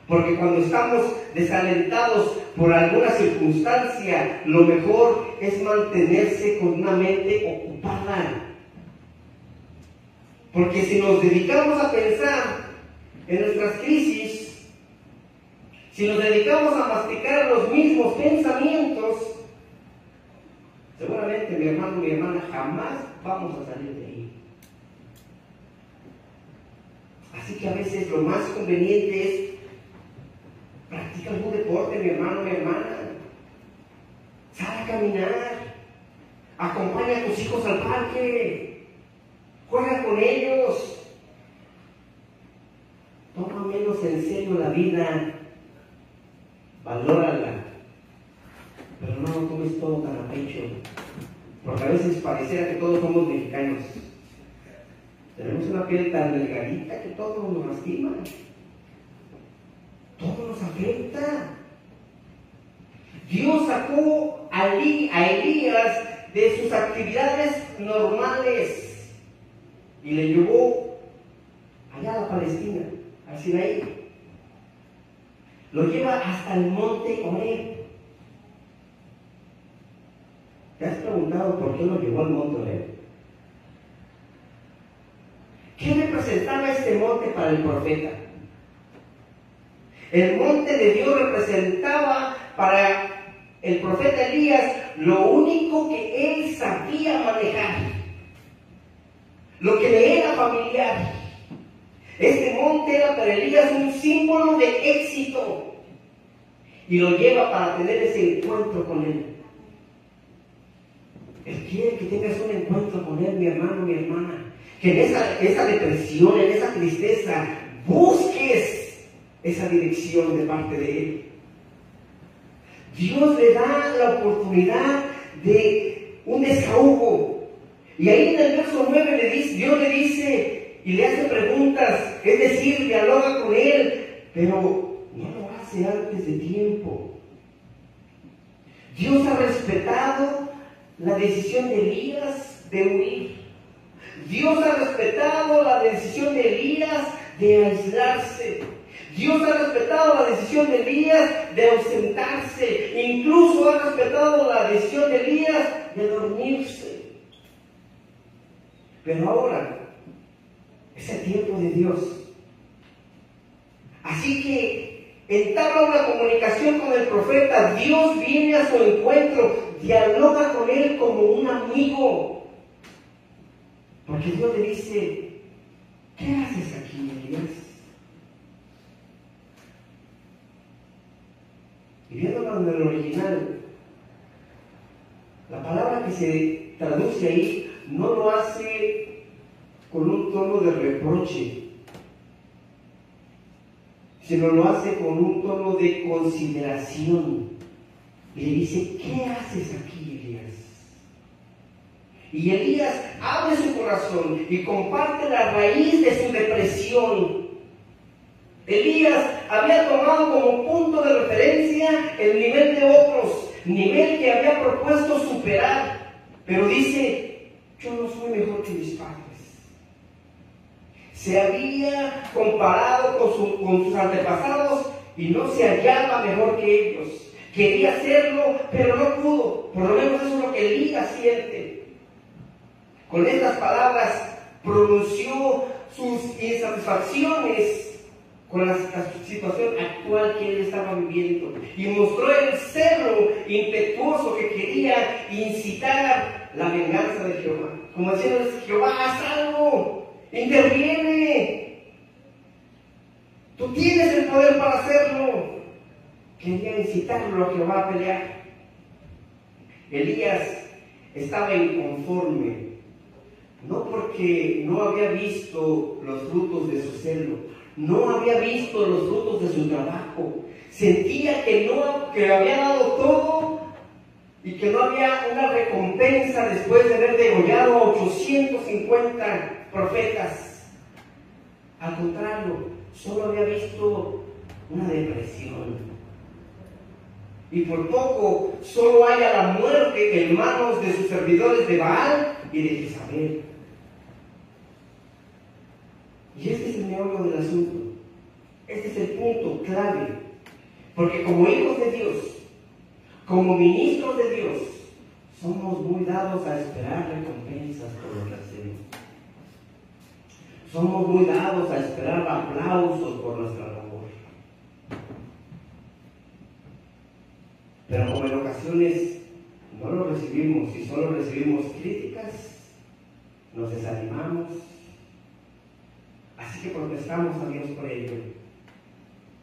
Porque cuando estamos desalentados por alguna circunstancia, lo mejor es mantenerse con una mente ocupada. Porque si nos dedicamos a pensar en nuestras crisis, si nos dedicamos a masticar los mismos pensamientos, seguramente mi hermano, mi hermana, jamás vamos a salir de ahí. Así que a veces lo más conveniente es practicar algún deporte, mi hermano, mi hermana. Sal a caminar, acompaña a tus hijos al parque. Juega con ellos. Toma menos en serio la vida. Valórala. Pero no lo tomes todo tan a pecho. Porque a veces pareciera que todos somos mexicanos. Tenemos una piel tan delgadita que todo nos lastima. Todo nos afecta. Dios sacó a Elías de sus actividades normales y le llevó allá a la Palestina, al Sinaí. Lo lleva hasta el monte Horeb. ¿Te has preguntado por qué lo llevó al monte Horeb? ¿Qué representaba este monte para el profeta? El monte de Dios representaba para el profeta Elías, lo único que él sabía manejar, lo que le era familiar. Este monte era para Elías un símbolo de éxito y lo lleva para tener ese encuentro con él. Él quiere que tengas un encuentro con él, mi hermano, mi hermana. Que en esa depresión, en esa tristeza, busques esa dirección de parte de él. Dios le da la oportunidad de un desahogo. Y ahí en el verso 9 Dios le dice y le hace preguntas, es decir, dialoga con él, pero no lo hace antes de tiempo. Dios ha respetado la decisión de Elías de huir. Dios ha respetado la decisión de Elías de aislarse. Dios ha respetado la decisión de Elías de ausentarse. Incluso ha respetado la decisión de Elías de dormirse. Pero ahora es el tiempo de Dios. Así que entabla una comunicación con el profeta. Dios viene a su encuentro, dialoga con él como un amigo. Porque Dios le dice, ¿qué haces aquí, Elías? Y viéndolo en el original, la palabra que se traduce ahí no lo hace con un tono de reproche, sino lo hace con un tono de consideración. Y le dice, ¿qué haces aquí, Elías? Y Elías abre su corazón y comparte la raíz de su depresión. Elías había tomado como punto de referencia el nivel de otros, nivel que había propuesto superar. Pero dice, yo no soy mejor que mis padres. Se había comparado con sus antepasados y no se hallaba mejor que ellos. Quería hacerlo, pero no pudo. Por lo menos eso es lo que Elías siente. Con estas palabras pronunció sus insatisfacciones con la situación actual que él estaba viviendo y mostró el celo impetuoso que quería incitar la venganza de Jehová. Como diciendo, Jehová, haz algo, interviene, tú tienes el poder para hacerlo. Quería incitarlo a Jehová a pelear. Elías estaba inconforme, no porque no había visto los frutos de su celo, no había visto los frutos de su trabajo. Sentía que había dado todo y que no había una recompensa después de haber degollado a 850 profetas. Al contrario, solo había visto una depresión. Y por poco solo haya la muerte en manos de sus servidores de Baal y de Jezabel. Y este es el meollo del asunto. Este es el punto clave. Porque como hijos de Dios, como ministros de Dios, somos muy dados a esperar recompensas por lo que hacemos. Somos muy dados a esperar aplausos por nuestra labor. Pero como en ocasiones no lo recibimos y solo recibimos críticas, nos desanimamos. Así que protestamos a Dios por ello.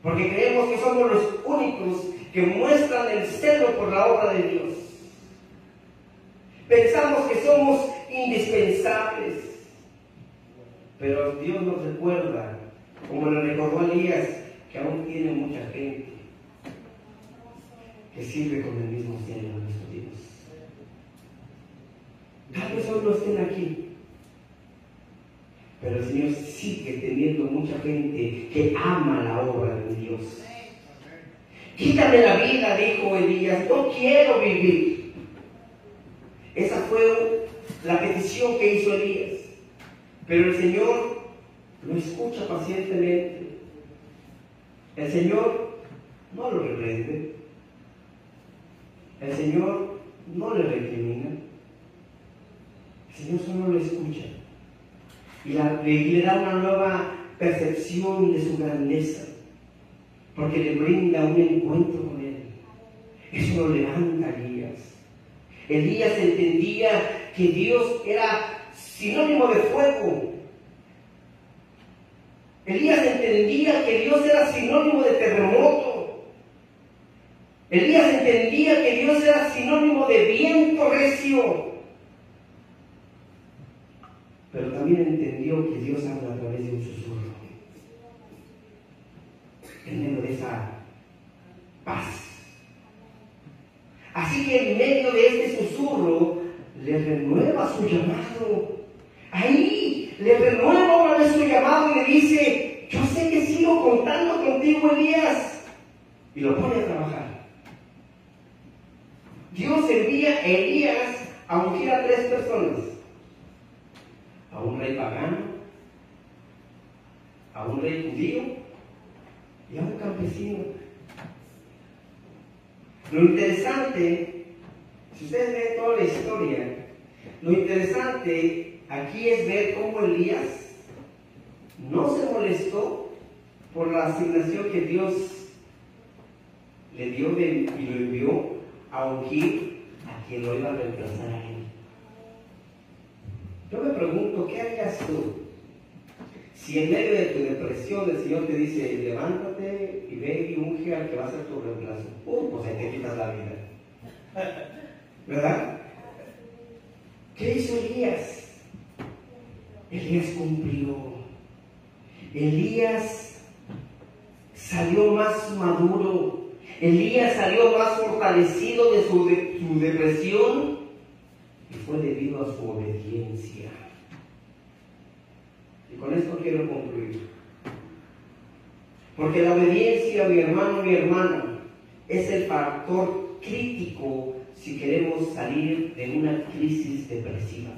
Porque creemos que somos los únicos que muestran el celo por la obra de Dios. Pensamos que somos indispensables. Pero Dios nos recuerda, como le recordó a Elías, que aún tiene mucha gente que sirve con el mismo celo a nuestro Dios. Tal vez hoy no estén aquí, pero el Señor sigue teniendo mucha gente que ama la obra de Dios. Quítame la vida, dijo Elías, no quiero vivir. Esa fue la petición que hizo Elías. Pero el Señor lo escucha pacientemente. El Señor no lo reprende. El Señor no le recrimina. El Señor solo lo escucha. Y le da una nueva percepción de su grandeza, porque le brinda un encuentro con Él. Eso lo levanta Elías. Elías entendía que Dios era sinónimo de fuego. Elías entendía que Dios era sinónimo de terremoto. Elías entendía que Dios era sinónimo de viento recio. Pero también entendió que Dios habla a través de un susurro. En medio de esa paz. Así que en medio de este susurro le renueva su llamado. Ahí le renueva una vez su llamado y le dice: yo sé que sigo contando contigo, Elías. Y lo pone a trabajar. Dios envía a Elías a ungir a 3 personas. A un rey pagano, a un rey judío y a un campesino. Lo interesante, si ustedes ven toda la historia, lo interesante aquí es ver cómo Elías no se molestó por la asignación que Dios le dio y lo envió a ungir a quien lo iba a reemplazar a él. Yo me pregunto, ¿qué harías tú si en medio de tu depresión el Señor te dice: levántate y ve y unge al que va a ser tu reemplazo? Pues ahí te quitas la vida, ¿verdad? ¿Qué hizo Elías? Elías cumplió. Elías salió más maduro. Elías salió más fortalecido de su depresión, y fue debido a su obediencia. Y con esto quiero concluir. Porque la obediencia, mi hermano, mi hermana, es el factor crítico si queremos salir de una crisis depresiva.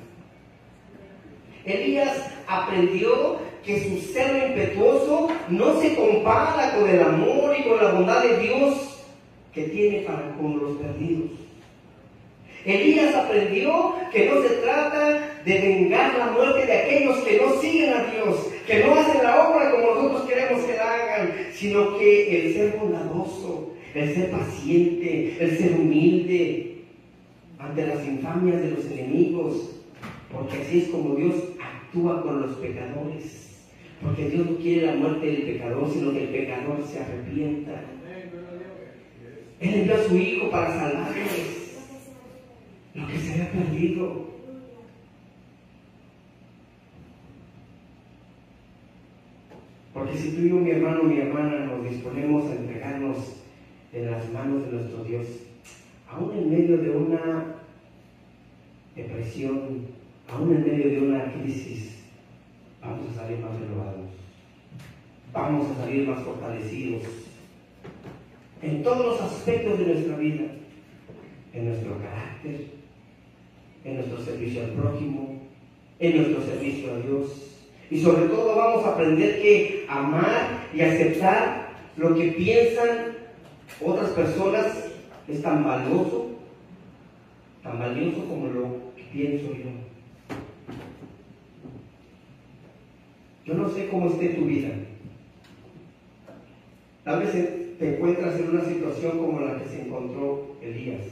Elías aprendió que su celo impetuoso no se compara con el amor y con la bondad de Dios que tiene para con los perdidos. Elías aprendió que no se trata de vengar la muerte de aquellos que no siguen a Dios, que no hacen la obra como nosotros queremos que la hagan, sino que el ser bondadoso, el ser paciente, el ser humilde ante las infamias de los enemigos, porque así es como Dios actúa con los pecadores, porque Dios no quiere la muerte del pecador, sino que el pecador se arrepienta. Él envió a su Hijo para salvarles lo que se había perdido. Porque si tú y yo, mi hermano, mi hermana, nos disponemos a entregarnos en las manos de nuestro Dios, aún en medio de una depresión, aún en medio de una crisis, vamos a salir más renovados, vamos a salir más fortalecidos en todos los aspectos de nuestra vida, en nuestro carácter, en nuestro servicio al prójimo, en nuestro servicio a Dios. Y sobre todo vamos a aprender que amar y aceptar lo que piensan otras personas es tan valioso como lo que pienso yo. Yo no sé cómo esté tu vida. Tal vez te encuentras en una situación como la que se encontró Elías.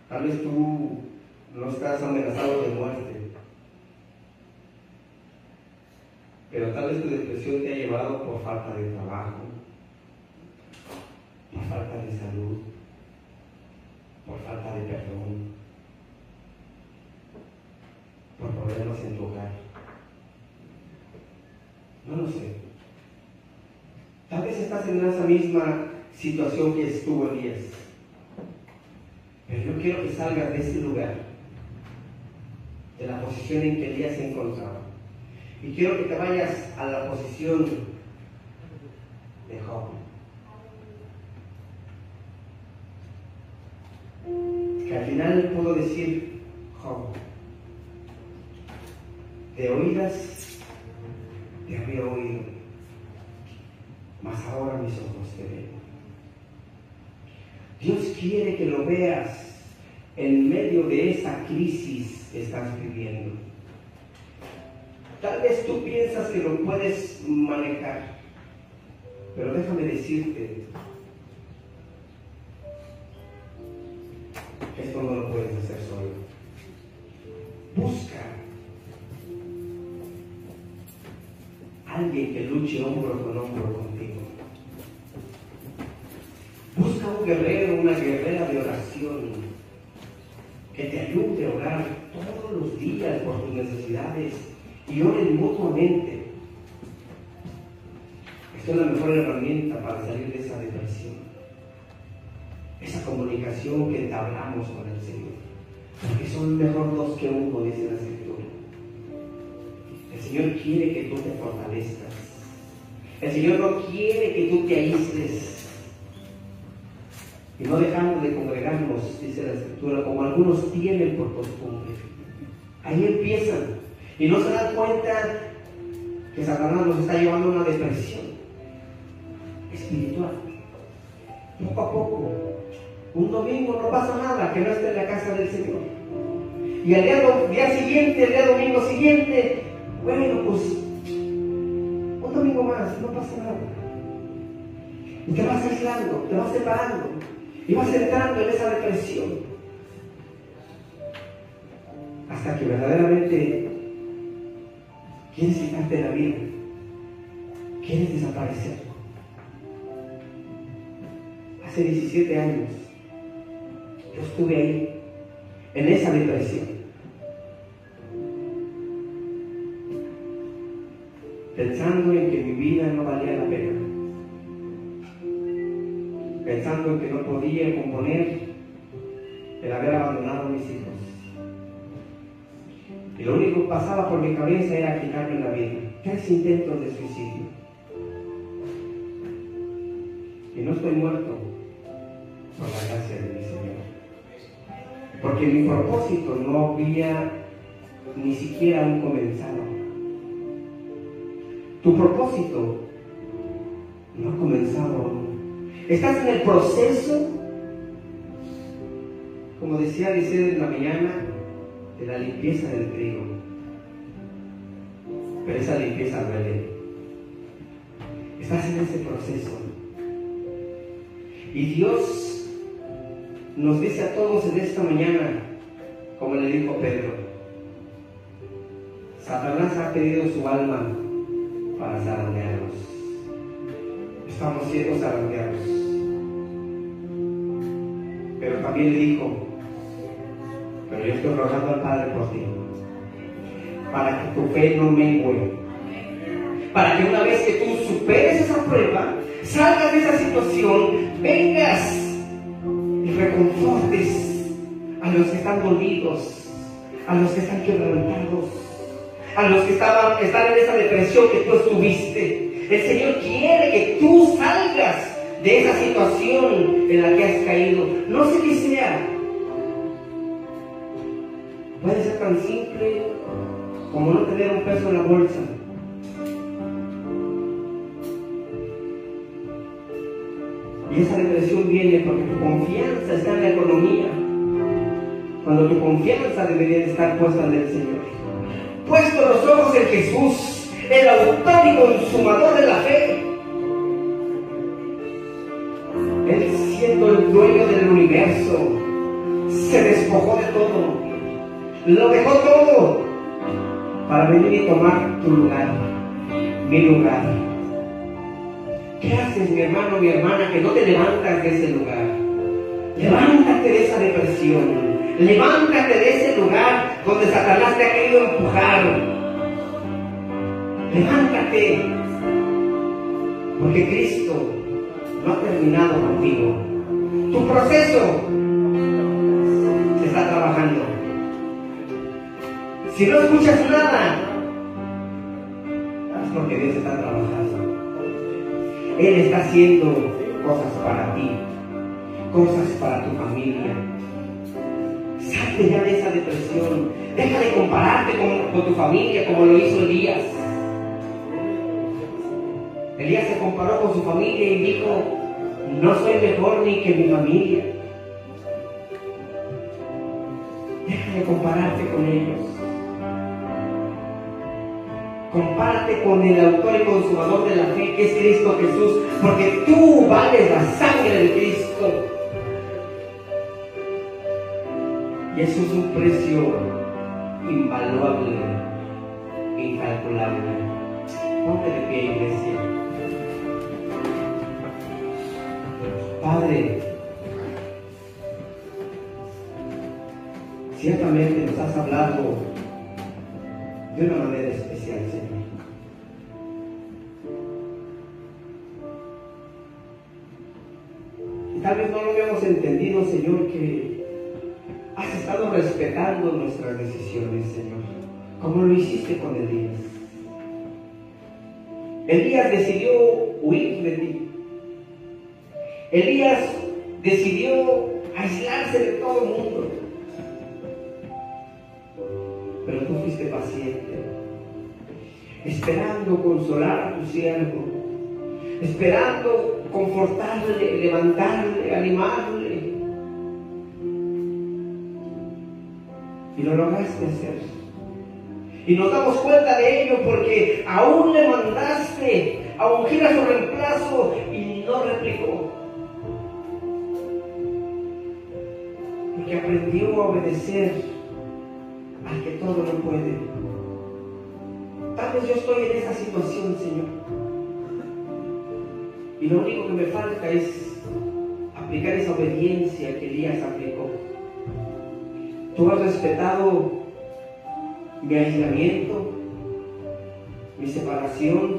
Tal vez tú no estás amenazado de muerte, pero tal vez tu depresión te ha llevado por falta de trabajo, por falta de salud, por falta de perdón, por problemas en tu hogar. No lo sé. Tal vez estás en esa misma situación que estuvo Elías. Pero yo quiero que salgas de este lugar, de la posición en que Elías se encontraba. Y quiero que te vayas a la posición de Job. Que al final pudo decir Job: de oídas te había oído, mas ahora mis ojos te ven. Dios quiere que lo veas en medio de esa crisis que estás viviendo. Tal vez tú piensas que lo puedes manejar, pero déjame decirte esto no lo puedes hacer solo. Busca alguien que luche hombro con hombro contigo. Busca un guerrero, una guerrera de oración que te ayude a orar todos los días por tus necesidades y oren mutuamente. Esta es la mejor herramienta para salir de esa depresión. Esa comunicación que entablamos con el Señor. Porque son mejor dos que uno, dice la Escritura. El Señor quiere que tú te fortalezcas. El Señor no quiere que tú te aísles. Y no dejamos de congregarnos, dice la Escritura, como algunos tienen por costumbre. Ahí empiezan. Y no se dan cuenta que Satanás nos está llevando a una depresión espiritual. Poco a poco. Un domingo no pasa nada que no esté en la casa del Señor. Y al día siguiente, el día domingo siguiente, bueno, pues un domingo más, no pasa nada. Y te vas aislando, te vas separando. Y vas entrando en esa depresión. Hasta que verdaderamente quieres quitarte de la vida. Quieres desaparecer. Hace 17 años yo estuve ahí, en esa depresión. Pensando en que mi vida no valía la pena. Pensando en que no podía componer el haber abandonado a mis hijos. Y lo único que pasaba por mi cabeza era quitarme la vida. 3 intentos de suicidio. Y no estoy muerto por la gracia de mi Señor. Porque mi propósito no había ni siquiera aún comenzado. Tu propósito no ha comenzado aún. Estás en el proceso, como decía Liceo en la mañana, de la limpieza del trigo. Pero esa limpieza duele. Estás en ese proceso. Y Dios nos dice a todos en esta mañana, como le dijo Pedro, Satanás ha pedido su alma para zarandearnos. Estamos siendo zarandeados. Pero también le dijo, pero yo estoy rogando al Padre por ti, para que tu fe no mengue, para que una vez que tú superes esa prueba, salgas de esa situación, vengas y reconfortes a los que están dolidos, a los que están quebrantados, a los que están en esa depresión que tú estuviste. El Señor quiere que tú salgas de esa situación en la que has caído. No sé qué sea. Puede ser tan simple como no tener un peso en la bolsa. Y esa depresión viene porque tu confianza está en la economía, cuando tu confianza debería de estar puesta en el Señor. Puesto los ojos en Jesús, el autor y consumador de la fe. Él, siendo el dueño del universo, se despojó de todo, lo dejó todo para venir y tomar tu lugar, mi lugar. ¿Qué haces, mi hermano, mi hermana, que no te levantas de ese lugar? Levántate de esa depresión, levántate de ese lugar donde Satanás te ha querido empujar. Levántate, porque Cristo no ha terminado contigo. Tu proceso se está trabajando. Si no escuchas nada, es porque Dios está trabajando. Él está haciendo cosas para ti, cosas para tu familia. Salte ya de esa depresión. Deja de compararte con tu familia como lo hizo Elías. Elías se comparó con su familia y dijo: no soy mejor ni que mi familia. Deja de compararte con ellos. Compárate con el autor y consumador de la fe, que es Cristo Jesús, porque tú vales la sangre de Cristo. Y eso es un precio invaluable, incalculable. Ponte de pie, iglesia. Padre, ciertamente nos has hablado de una manera especial, Señor. Y tal vez no lo habíamos entendido, Señor, que has estado respetando nuestras decisiones, Señor, como lo hiciste con Elías. Elías decidió huir de ti. Elías decidió aislarse de todo el mundo. Pero tú fuiste paciente, esperando consolar a tu siervo, esperando confortarle, levantarle, animarle. Y lo lograste hacer. Y nos damos cuenta de ello porque aún le mandaste a ungir a su reemplazo y no replicó. Porque aprendió a obedecer al que todo lo puede. Tal vez yo estoy en esa situación, Señor. Y lo único que me falta es aplicar esa obediencia que Elías aplicó. Tú has respetado mi aislamiento, mi separación,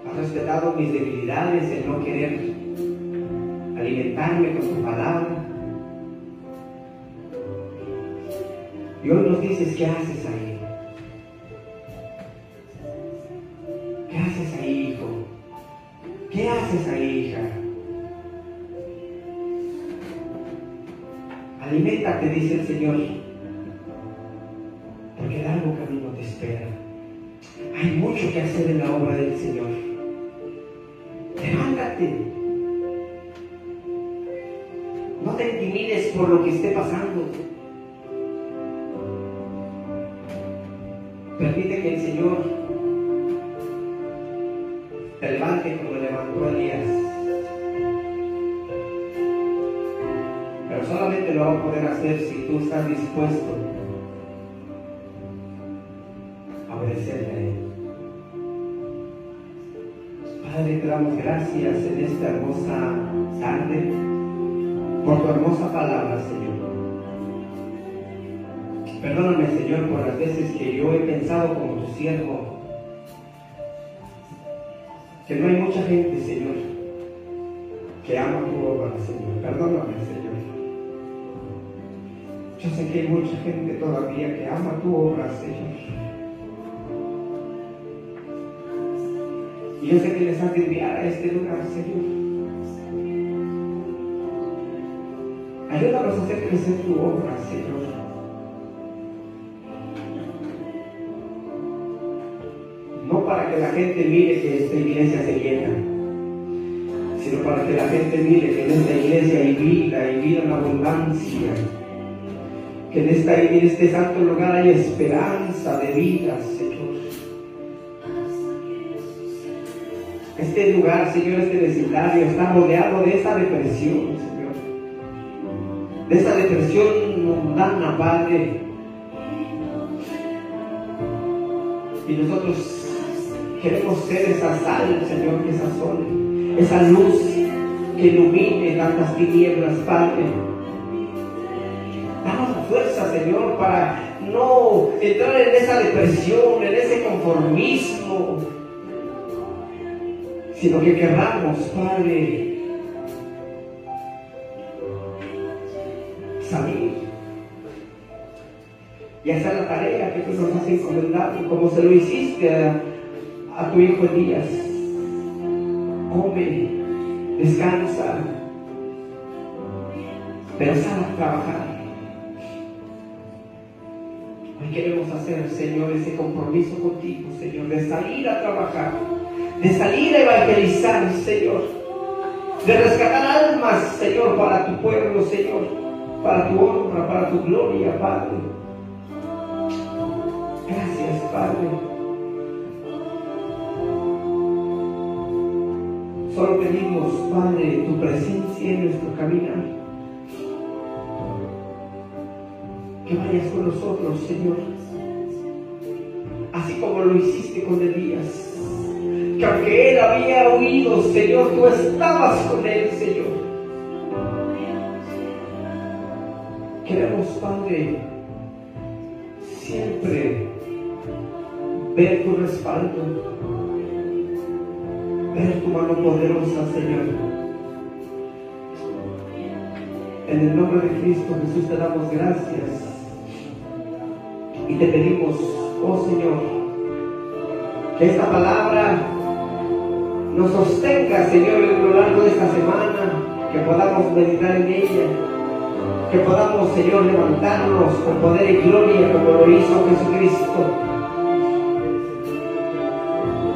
has respetado mis debilidades, el no querer alimentarme con tu palabra. Y hoy nos dices, ¿qué haces ahí? ¿Qué haces ahí, hijo? ¿Qué haces ahí, hija? Aliméntate, dice el Señor, porque largo camino te espera. Hay mucho que hacer en la obra del Señor. Levántate. No te intimides por lo que esté pasando. Permite que el Señor te levante como levantó a Elías. Pero solamente lo va a poder hacer si tú estás dispuesto a obedecerle a Él. Padre, te damos gracias en esta hermosa tarde por tu hermosa palabra, Señor. Perdóname, Señor, por las veces que yo he pensado como tu siervo que no hay mucha gente, Señor, que ama tu obra, Señor. Perdóname, Señor. Yo sé que hay mucha gente todavía que ama tu obra, Señor. Y yo sé que les has de enviar a este lugar, Señor. Ayúdanos a hacer crecer tu obra, Señor. No para que la gente mire que esta iglesia se llena, sino para que la gente mire que en esta iglesia hay vida en abundancia. Que en este santo lugar hay esperanza de vida, Señor. Este lugar, Señor, este vecindario está rodeado de esa depresión, Señor. De esa depresión mundana, Padre. Y nosotros queremos ser esa sal, Señor, que sazone, esa luz que ilumine tantas tinieblas, Padre. Danos la fuerza, Señor, para no entrar en esa depresión, en ese conformismo, sino que querramos, Padre, salir y hacer la tarea que tú nos has encomendado, como se lo hiciste a tu hijo Elías. Come, descansa, pero sal a trabajar. Hoy queremos hacer, Señor, ese compromiso contigo, Señor, de salir a trabajar, de salir a evangelizar, Señor, de rescatar almas, Señor, para tu pueblo, Señor, para tu honra, para tu gloria, Padre. Gracias, Padre. Solo pedimos, Padre, tu presencia en nuestro caminar. que vayas con nosotros, Señor. Así como lo hiciste con Elías, que aunque él había huido, Señor, tú estabas con él, Señor. Queremos, Padre, siempre ver tu respaldo, ver tu mano poderosa, Señor. En el nombre de Cristo Jesús te damos gracias y te pedimos, oh Señor, que esta palabra nos sostenga, Señor, a lo largo de esta semana, que podamos meditar en ella, que podamos, Señor, levantarnos con poder y gloria como lo hizo Jesucristo.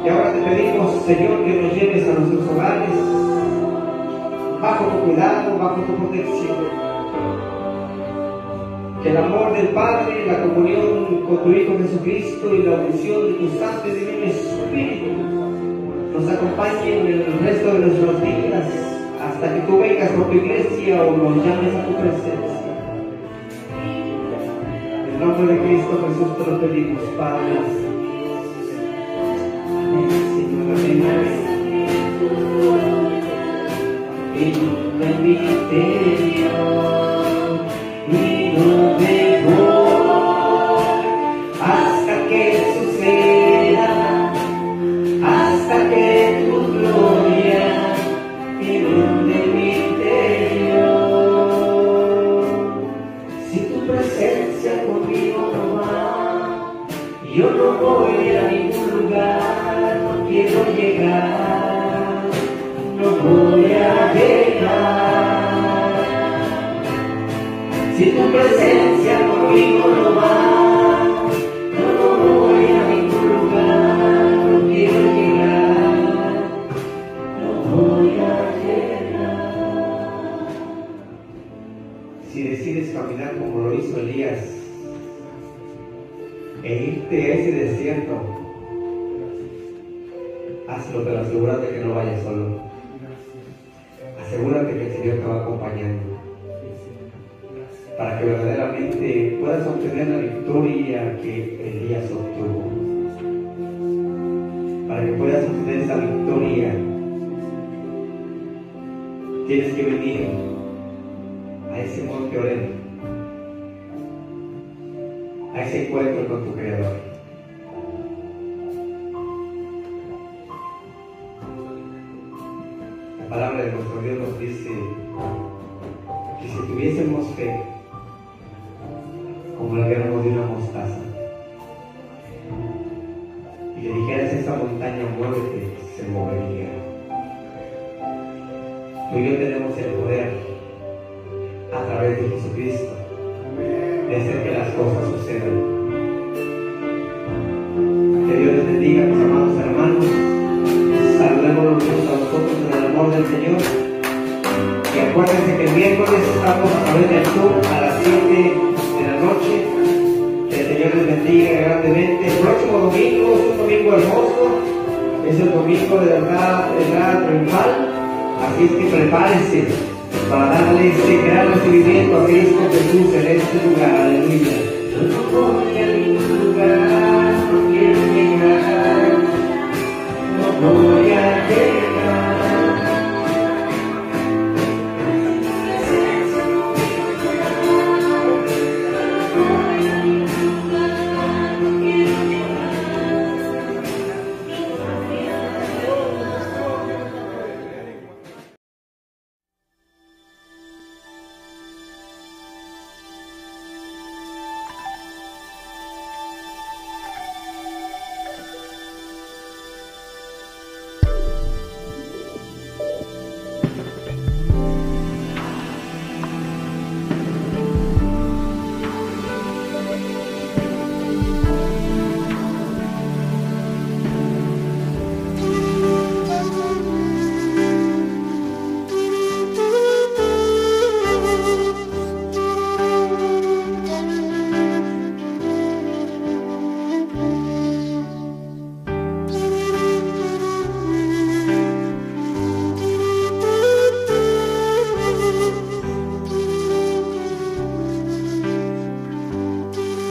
Y ahora te pedimos, Señor, que nos lleves a nuestros hogares bajo tu cuidado, bajo tu protección. Que el amor del Padre, la comunión con tu Hijo Jesucristo y la unción de tu Santo y Divino Espíritu nos acompañen en el resto de nuestros días hasta que tú vengas por tu iglesia o nos llames a tu presencia. En el nombre de Cristo Jesús te lo pedimos, Padre. Amén, Señor, amén. En mi interior y no me voy hasta que suceda, hasta que tu gloria inunde mi interior. Si tu presencia conmigo no va, yo no voy a ningún lugar, no quiero llegar, no voy a llegar. Si tu presencia conmigo no va, yo no voy a ningún lugar, no quiero llegar, no voy a llegar. Si decides caminar como lo hizo Elías e irte a ese desierto, hazlo, pero asegúrate que no vayas solo. Asegúrate que el Señor te va acompañando para que verdaderamente puedas obtener la victoria que Elías obtuvo, para que puedas obtener esa victoria. Tienes que venir a ese monte Oreb, a ese encuentro con tu Creador. La palabra de nuestro Dios nos dice que si tuviésemos fe como la grano de una mostaza y le dijeras a esa montaña muévete, se movería. Tú y yo tenemos el poder a través de Jesucristo de hacer que las cosas sucedan. Que Dios les bendiga, mis amados hermanos. Saludémonos a nosotros en el amor del Señor. Y acuérdense que el miércoles estamos a través del Zoom a las 7 de la noche. Que el Señor les bendiga grandemente. El próximo domingo es un domingo hermoso. Es el domingo de la entrada triunfal. Así es que prepárense para darle este gran recibimiento a Cristo Jesús en este lugar. Aleluya.